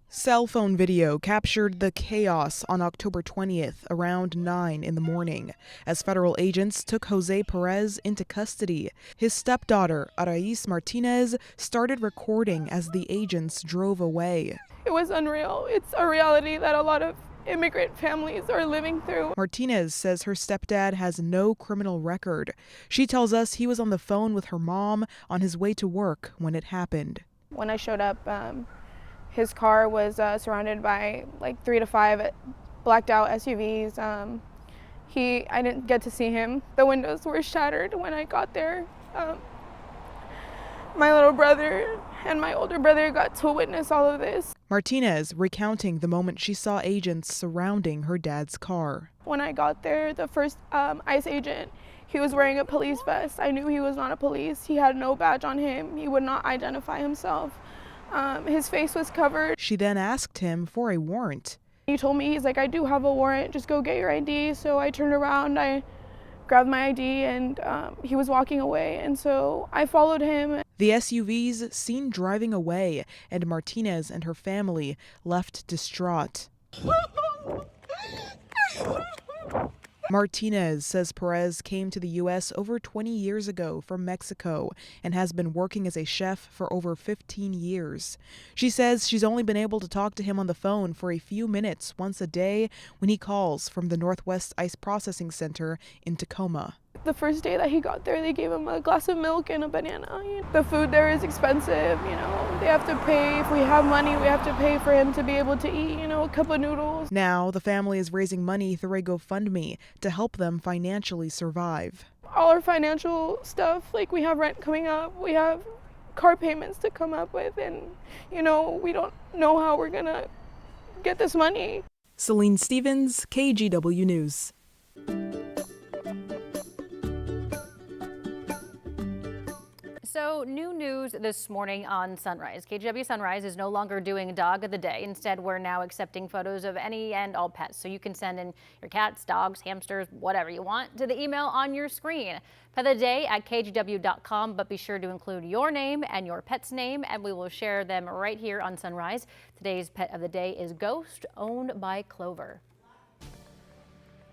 Cell phone video captured the chaos on October 20th around 9 in the morning as federal agents took Jose Perez into custody. His stepdaughter, Arais Martinez, started recording as the agents drove away. It was unreal. It's a reality that a lot of immigrant families are living through. Martinez says her stepdad has no criminal record. She tells us he was on the phone with her mom on his way to work when it happened. When I showed up, his car was surrounded by like 3 to 5 blacked out SUVs. I didn't get to see him. The windows were shattered when I got there. My little brother and my older brother got to witness all of this. Martinez recounting the moment she saw agents surrounding her dad's car. When I got there, the first ICE agent, he was wearing a police vest. I knew he was not a police. He had no badge on him. He would not identify himself. His face was covered. She then asked him for a warrant. He told me, he's like, I do have a warrant, just go get your ID. So I turned around, I grabbed my ID, and he was walking away. And so I followed him. The SUVs seen driving away, and Martinez and her family left distraught. Martinez says Perez came to the U.S. over 20 years ago from Mexico and has been working as a chef for over 15 years. She says she's only been able to talk to him on the phone for a few minutes once a day when he calls from the Northwest Ice Processing Center in Tacoma. The first day that he got there, they gave him a glass of milk and a banana. The food there is expensive, they have to pay. If we have money, we have to pay for him to be able to eat, a cup of noodles. Now, the family is raising money through a GoFundMe to help them financially survive. All our financial stuff, like we have rent coming up, we have car payments to come up with, and, we don't know how we're gonna get this money. Celine Stevens, KGW News. So, new news this morning on Sunrise. KGW Sunrise is no longer doing Dog of the Day. Instead, we're now accepting photos of any and all pets. So you can send in your cats, dogs, hamsters, whatever you want to the email on your screen. Pet of the day at kgw.com, but be sure to include your name and your pet's name, and we will share them right here on Sunrise. Today's pet of the day is Ghost, owned by Clover.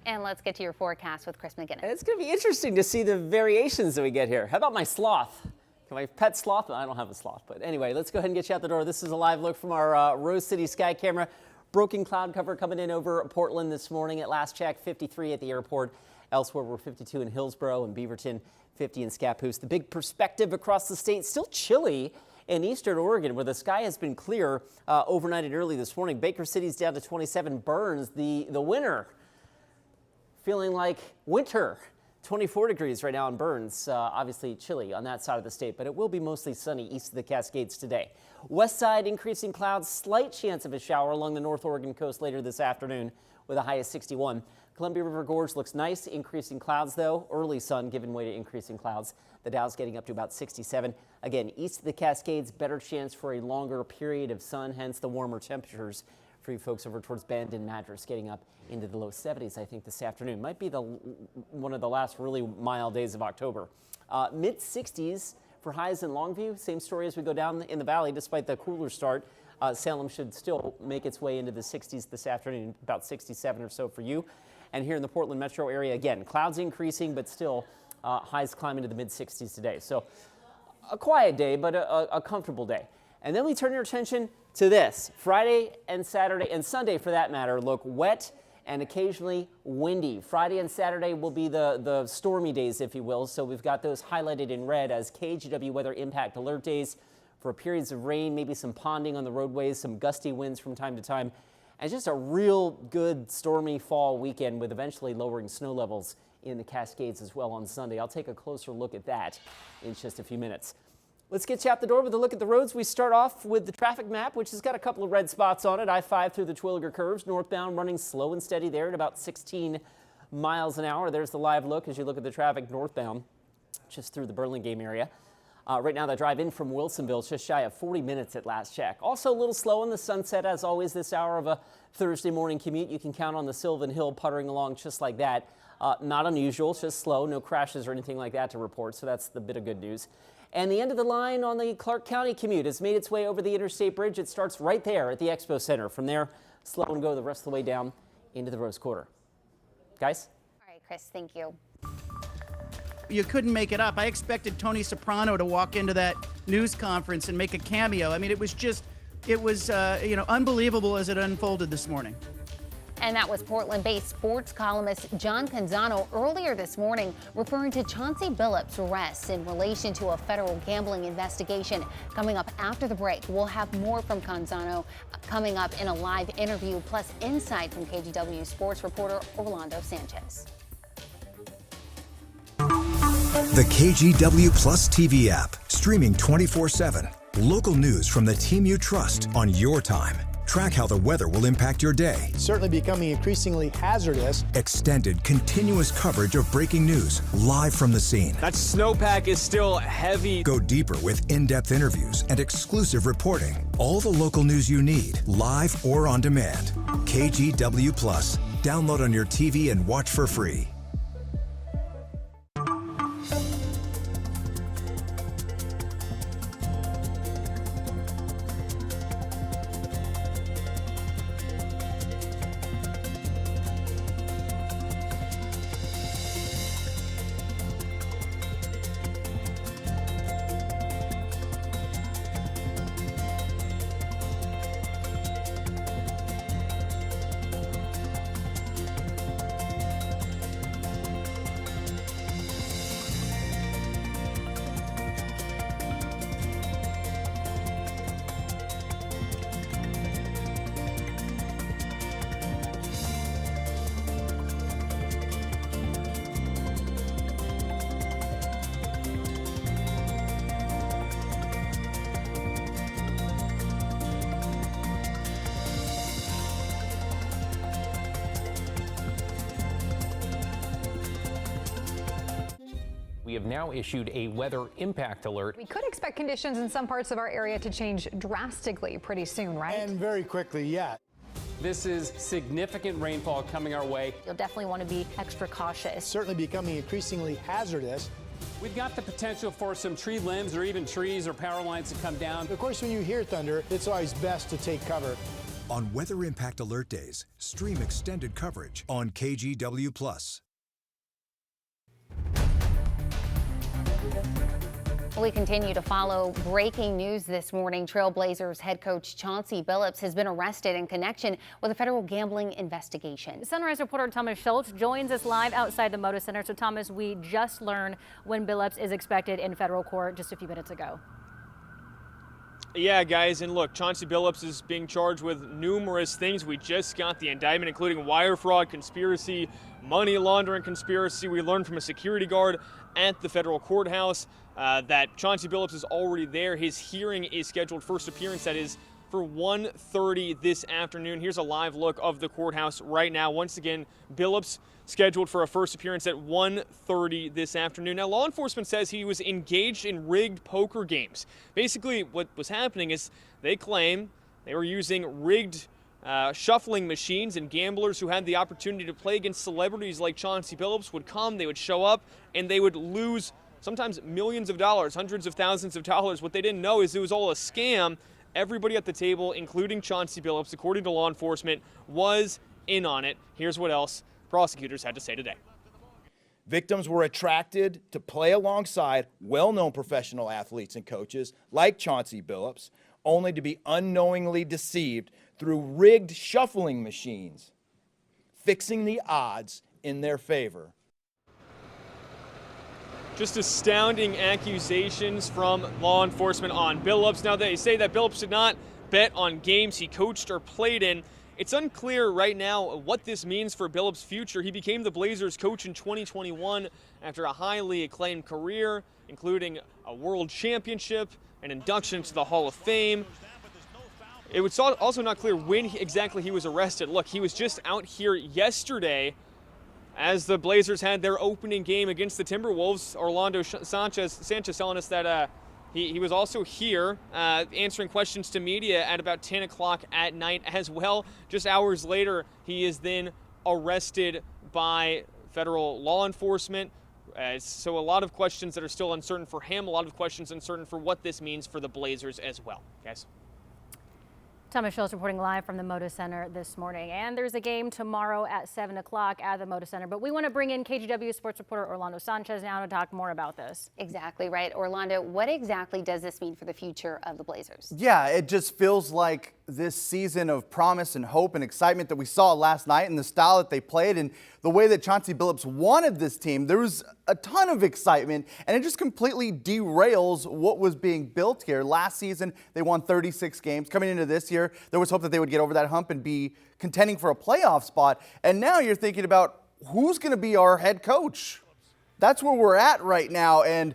And let's get to your forecast with Chris McGinnis. It's going to be interesting to see the variations that we get here. How about my sloth? My pet sloth? I don't have a sloth, but anyway, let's go ahead and get you out the door. This is a live look from our Rose City sky camera. Broken cloud cover coming in over Portland this morning. At last check, 53 at the airport. Elsewhere, we're 52 in Hillsborough and Beaverton, 50 in Scappoose. The big perspective across the state, still chilly in eastern Oregon, where the sky has been clear overnight and early this morning. Baker City's down to 27. Burns, the winter, feeling like winter. 24 degrees right now in Burns, obviously chilly on that side of the state, but it will be mostly sunny east of the Cascades today. West side, increasing clouds, slight chance of a shower along the North Oregon coast later this afternoon with a high of 61. Columbia River Gorge looks nice, increasing clouds though. Early sun giving way to increasing clouds. The Dow's getting up to about 67. Again, east of the Cascades, better chance for a longer period of sun, hence the warmer temperatures for you folks over towards Bend and Madras, getting up into the low 70s, I think, this afternoon. Might be one of the last really mild days of October. Mid 60s for highs in Longview. Same story as we go down in the valley, despite the cooler start. Salem should still make its way into the 60s this afternoon, about 67 or so for you. And here in the Portland metro area, again, clouds increasing, but still highs climbing to the mid 60s today. So a quiet day, but a comfortable day. And then we turn your attention to this. Friday and Saturday, and Sunday for that matter, look wet and occasionally windy. Friday and Saturday will be the stormy days, if you will. So we've got those highlighted in red as KGW weather impact alert days for periods of rain, maybe some ponding on the roadways, some gusty winds from time to time, and just a real good stormy fall weekend with eventually lowering snow levels in the Cascades as well on Sunday. I'll take a closer look at that in just a few minutes. Let's get you out the door with a look at the roads. We start off with the traffic map, which has got a couple of red spots on it. I-5 through the Twilliger curves, northbound running slow and steady there at about 16 miles an hour. There's the live look as you look at the traffic northbound, just through the Burlingame area. Right now, the drive in from Wilsonville is just shy of 40 minutes at last check. Also a little slow on the Sunset, as always, this hour of a Thursday morning commute. You can count on the Sylvan Hill puttering along just like that. Not unusual, just slow, no crashes or anything like that to report, so that's the bit of good news. And the end of the line on the Clark County commute has made its way over the Interstate Bridge. It starts right there at the Expo Center. From there, slow and go the rest of the way down into the Rose Quarter. Guys? All right, Chris, thank you. You couldn't make it up. I expected Tony Soprano to walk into that news conference and make a cameo. I mean, it was unbelievable as it unfolded this morning. And that was Portland-based sports columnist John Canzano earlier this morning referring to Chauncey Billups' arrest in relation to a federal gambling investigation. Coming up after the break, we'll have more from Canzano coming up in a live interview, plus insight from KGW sports reporter Orlando Sanchez. The KGW Plus TV app, streaming 24/7. Local news from the team you trust on your time. Track how the weather will impact your day. Certainly becoming increasingly hazardous. Extended, continuous coverage of breaking news live from the scene. That snowpack is still heavy. Go deeper with in-depth interviews and exclusive reporting. All the local news you need, live or on demand. KGW Plus. Download on your TV and watch for free. We have now issued a weather impact alert. We could expect conditions in some parts of our area to change drastically pretty soon, right? And very quickly, yeah. This is significant rainfall coming our way. You'll definitely want to be extra cautious. Certainly becoming increasingly hazardous. We've got the potential for some tree limbs or even trees or power lines to come down. Of course, when you hear thunder, it's always best to take cover. On Weather Impact Alert Days, stream extended coverage on KGW Plus. We continue to follow breaking news this morning. Trailblazers head coach Chauncey Billups has been arrested in connection with a federal gambling investigation. Sunrise reporter Thomas Schultz joins us live outside the Moda Center. So Thomas, we just learned when Billups is expected in federal court just a few minutes ago. Yeah, guys, and look, Chauncey Billups is being charged with numerous things. We just got the indictment, including wire fraud, conspiracy, money laundering conspiracy. We learned from a security guard at the federal courthouse that Chauncey Billups is already there. His hearing is scheduled, first appearance, that is, for 1:30 this afternoon. Here's a live look of the courthouse right now. Once again, Billups scheduled for a first appearance at 1:30 this afternoon. Now, law enforcement says he was engaged in rigged poker games. Basically, what was happening is they claim they were using rigged shuffling machines, and gamblers who had the opportunity to play against celebrities like Chauncey Billups would come, they would show up, and they would lose sometimes millions of dollars, hundreds of thousands of dollars. What they didn't know is it was all a scam. Everybody at the table, including Chauncey Billups, according to law enforcement, was in on it. Here's what else prosecutors had to say today. Victims were attracted to play alongside well-known professional athletes and coaches like Chauncey Billups, only to be unknowingly deceived through rigged shuffling machines, fixing the odds in their favor. Just astounding accusations from law enforcement on Billups. Now, they say that Billups did not bet on games he coached or played in. It's unclear right now what this means for Billups' future. He became the Blazers coach in 2021 after a highly acclaimed career, including a world championship, an induction into the Hall of Fame. It was also not clear when exactly he was arrested. Look, he was just out here yesterday as the Blazers had their opening game against the Timberwolves. Orlando Sanchez telling us that he was also here answering questions to media at about 10 o'clock at night as well. Just hours later, he is then arrested by federal law enforcement. So a lot of questions that are still uncertain for him, a lot of questions uncertain for what this means for the Blazers as well. Guys. Thomas Schultz reporting live from the Moda Center this morning. And there's a game tomorrow at 7 o'clock at the Moda Center. But we want to bring in KGW sports reporter Orlando Sanchez now to talk more about this. Exactly right. Orlando, what exactly does this mean for the future of the Blazers? Yeah, it just feels like this season of promise and hope and excitement that we saw last night, and the style that they played and the way that Chauncey Billups wanted this team. There was a ton of excitement, and it just completely derails what was being built here. Last season, they won 36 games. Coming into this year, there was hope that they would get over that hump and be contending for a playoff spot. And now you're thinking about who's going to be our head coach. That's where we're at right now. And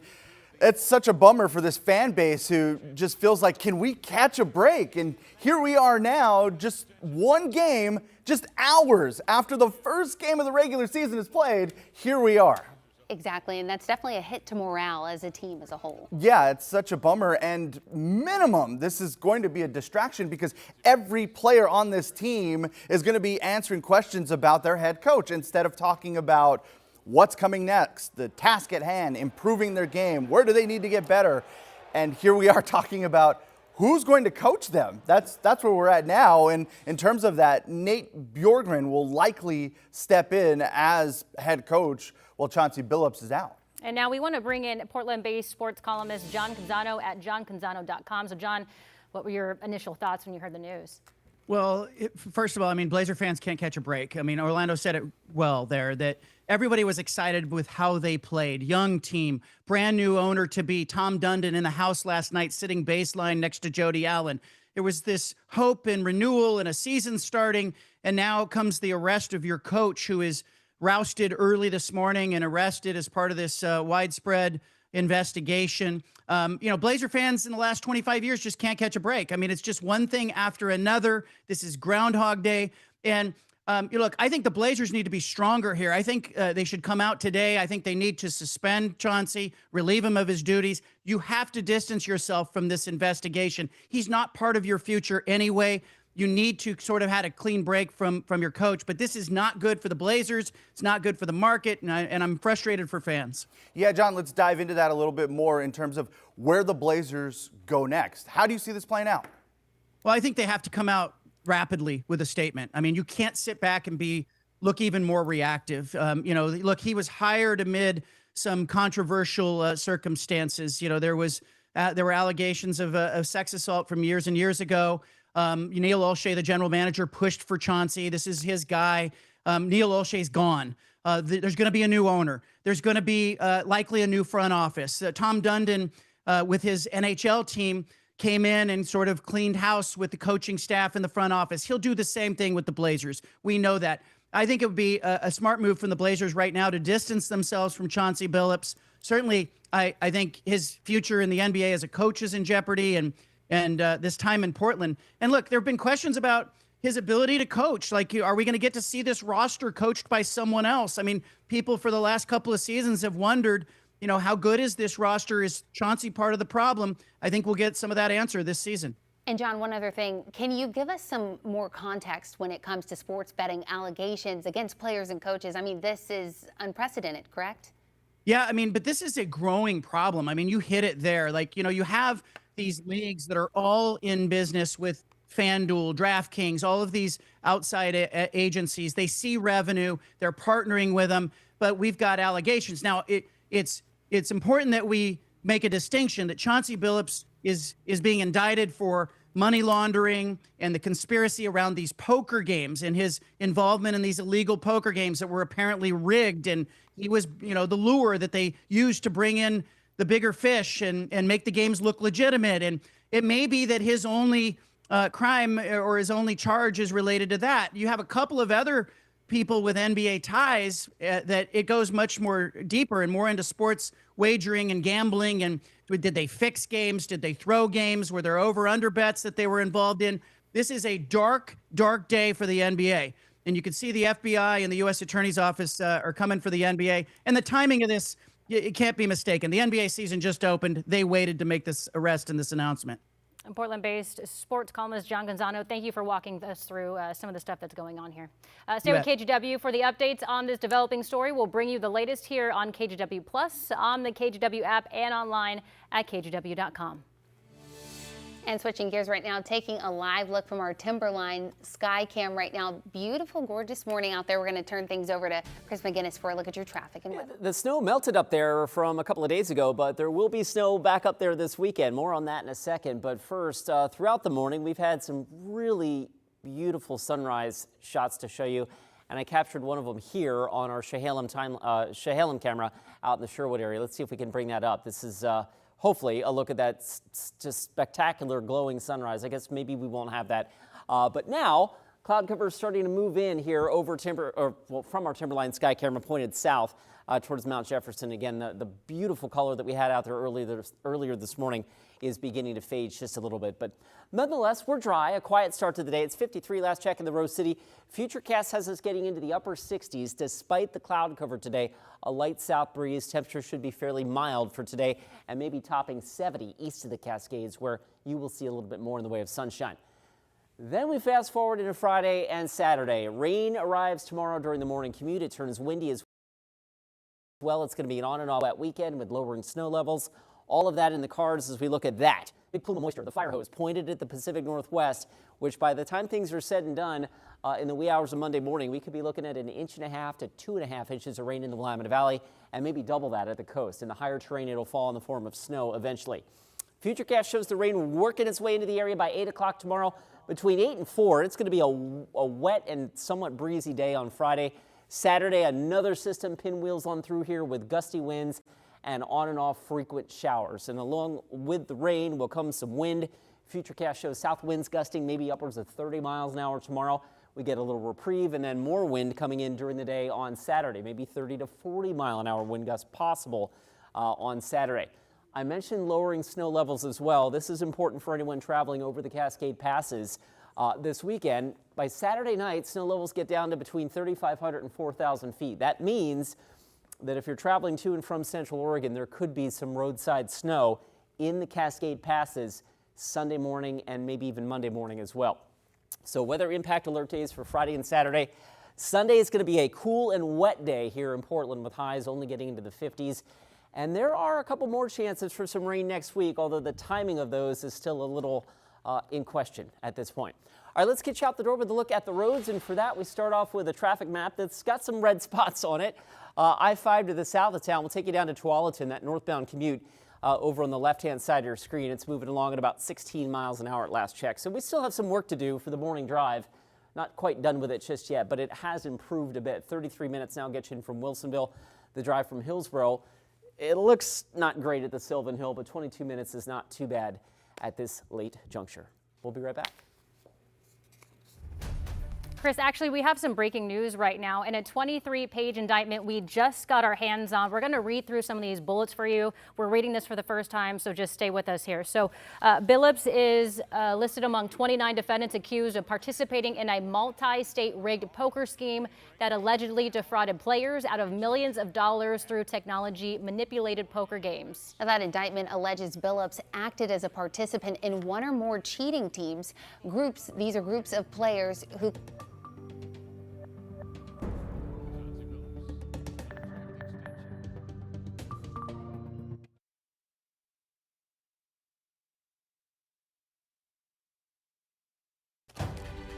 It's such a bummer for this fan base who just feels like, can we catch a break? And here we are now, just one game, just hours after the first game of the regular season is played. Here we are. Exactly, and that's definitely a hit to morale as a team as a whole. Yeah, it's such a bummer, and minimum, this is going to be a distraction because every player on this team is going to be answering questions about their head coach instead of talking about what's coming next, the task at hand, improving their game, where do they need to get better? And here we are talking about who's going to coach them. That's where we're at now. And in terms of that, Nate Bjorkgren will likely step in as head coach while Chauncey Billups is out. And now we want to bring in Portland-based sports columnist John Canzano at johncanzano.com. So John, what were your initial thoughts when you heard the news? Well, first of all, I mean, Blazer fans can't catch a break. I mean, Orlando said it well there, that everybody was excited with how they played. Young team, brand new owner to be, Tom Dundon in the house last night, sitting baseline next to Jody Allen. There was this hope and renewal and a season starting, and now comes the arrest of your coach, who is rousted early this morning and arrested as part of this widespread investigation. Blazer fans in the last 25 years just can't catch a break. I mean, it's just one thing after another. This is Groundhog Day. And look, I think the Blazers need to be stronger here. I think they should come out today. I think they need to suspend Chauncey, relieve him of his duties. You have to distance yourself from this investigation. He's not part of your future anyway. You need to sort of had a clean break from your coach, but this is not good for the Blazers. It's not good for the market, and I'm frustrated for fans. Yeah, John, let's dive into that a little bit more in terms of where the Blazers go next. How do you see this playing out? Well, I think they have to come out rapidly with a statement. I mean, you can't sit back and look even more reactive. Look, he was hired amid some controversial circumstances. There were allegations of sex assault from years and years ago. Neil Olshey, the general manager, pushed for Chauncey. This is his guy. Neil Olshey's gone. There's going to be a new owner. There's going to be likely a new front office. Tom Dundon, with his NHL team, came in and sort of cleaned house with the coaching staff and the front office. He'll do the same thing with the Blazers. We know that. I think it would be a smart move from the Blazers right now to distance themselves from Chauncey Billups. Certainly, I think his future in the NBA as a coach is in jeopardy, and this time in Portland. And look, there have been questions about his ability to coach. Like, are we going to get to see this roster coached by someone else? I mean, people for the last couple of seasons have wondered, how good is this roster? Is Chauncey part of the problem? I think we'll get some of that answer this season. And John, one other thing, can you give us some more context when it comes to sports betting allegations against players and coaches? I mean, this is unprecedented, correct? Yeah, I mean, but this is a growing problem. I mean, you hit it there. Like, you have these leagues that are all in business with FanDuel, DraftKings, all of these outside agencies. They see revenue, they're partnering with them, but we've got allegations. Now, it's important that we make a distinction that Chauncey Billups is being indicted for money laundering and the conspiracy around these poker games and his involvement in these illegal poker games that were apparently rigged. And he was, the lure that they used to bring in the bigger fish and make the games look legitimate. And it may be that his only crime or his only charge is related to that. You have a couple of other people with NBA ties that it goes much more deeper and more into sports wagering and gambling. And did they fix games? Did they throw games? Were there over-under bets that they were involved in? This is a dark, dark day for the NBA. And you can see the FBI and the U.S. Attorney's Office are coming for the NBA. And the timing of this, it can't be mistaken. The NBA season just opened. They waited to make this arrest and this announcement. And Portland-based sports columnist John Canzano, thank you for walking us through some of the stuff that's going on here. Stay with KGW for the updates on this developing story. We'll bring you the latest here on KGW Plus, on the KGW app, and online at KGW.com. And switching gears right now, taking a live look from our Timberline sky cam right now. Beautiful, gorgeous morning out there. We're going to turn things over to Chris McGinnis for a look at your traffic and weather. The snow melted up there from a couple of days ago, but there will be snow back up there this weekend. More on that in a second. But first, throughout the morning, we've had some really beautiful sunrise shots to show you. And I captured one of them here on our Chehalem camera out in the Sherwood area. Let's see if we can bring that up. This is hopefully a look at that just spectacular glowing sunrise. I guess maybe we won't have that. But now cloud cover is starting to move in here over from our Timberline sky camera pointed south. towards Mount Jefferson. Again, the beautiful color that we had out there earlier this morning is beginning to fade just a little bit. But nonetheless, we're dry. A quiet start to the day. It's 53 last check in the Rose City. Futurecast has us getting into the upper 60s despite the cloud cover today. A light south breeze. Temperature should be fairly mild for today and maybe topping 70 east of the Cascades, where you will see a little bit more in the way of sunshine. Then we fast forward into Friday and Saturday. Rain arrives tomorrow during the morning commute. It turns windy as well. It's going to be an on and off wet weekend with lowering snow levels. All of that in the cards as we look at that. Big plume of moisture, the fire hose pointed at the Pacific Northwest, which by the time things are said and done in the wee hours of Monday morning, we could be looking at 1.5 to 2.5 inches of rain in the Willamette Valley and maybe double that at the coast. In the higher terrain, it'll fall in the form of snow eventually. Futurecast shows the rain working its way into the area by 8 o'clock tomorrow. Between 8 and 4, it's going to be a wet and somewhat breezy day on Friday. Saturday, another system pinwheels on through here with gusty winds and on and off frequent showers. And along with the rain will come some wind. Futurecast shows south winds gusting maybe upwards of 30 miles an hour tomorrow. We get a little reprieve and then more wind coming in during the day on Saturday, maybe 30 to 40 mile an hour wind gusts possible on Saturday. I mentioned lowering snow levels as well. This is important for anyone traveling over the Cascade Passes this weekend. By Saturday night, snow levels get down to between 3,500 and 4,000 feet. That means that if you're traveling to and from Central Oregon, there could be some roadside snow in the Cascade Passes Sunday morning and maybe even Monday morning as well. So weather impact alert days for Friday and Saturday. Sunday is going to be a cool and wet day here in Portland with highs only getting into the 50s. And there are a couple more chances for some rain next week, although the timing of those is still a little in question at this point. All right, let's get you out the door with a look at the roads. And for that, we start off with a traffic map that's got some red spots on it. I-5 to the south of town will take you down to Tualatin, that northbound commute over on the left-hand side of your screen. It's moving along at about 16 miles an hour at last check. So we still have some work to do for the morning drive. Not quite done with it just yet, but it has improved a bit. 33 minutes now gets you in from Wilsonville. The drive from Hillsborough, it looks not great at the Sylvan Hill, but 22 minutes is not too bad at this late juncture. We'll be right back. Chris, actually, we have some breaking news right now. In a 23-page indictment we just got our hands on, we're going to read through some of these bullets for you. We're reading this for the first time, so just stay with us here. So Billups is listed among 29 defendants accused of participating in a multi-state rigged poker scheme that allegedly defrauded players out of millions of dollars through technology-manipulated poker games. Now, that indictment alleges Billups acted as a participant in one or more cheating teams. These are groups of players who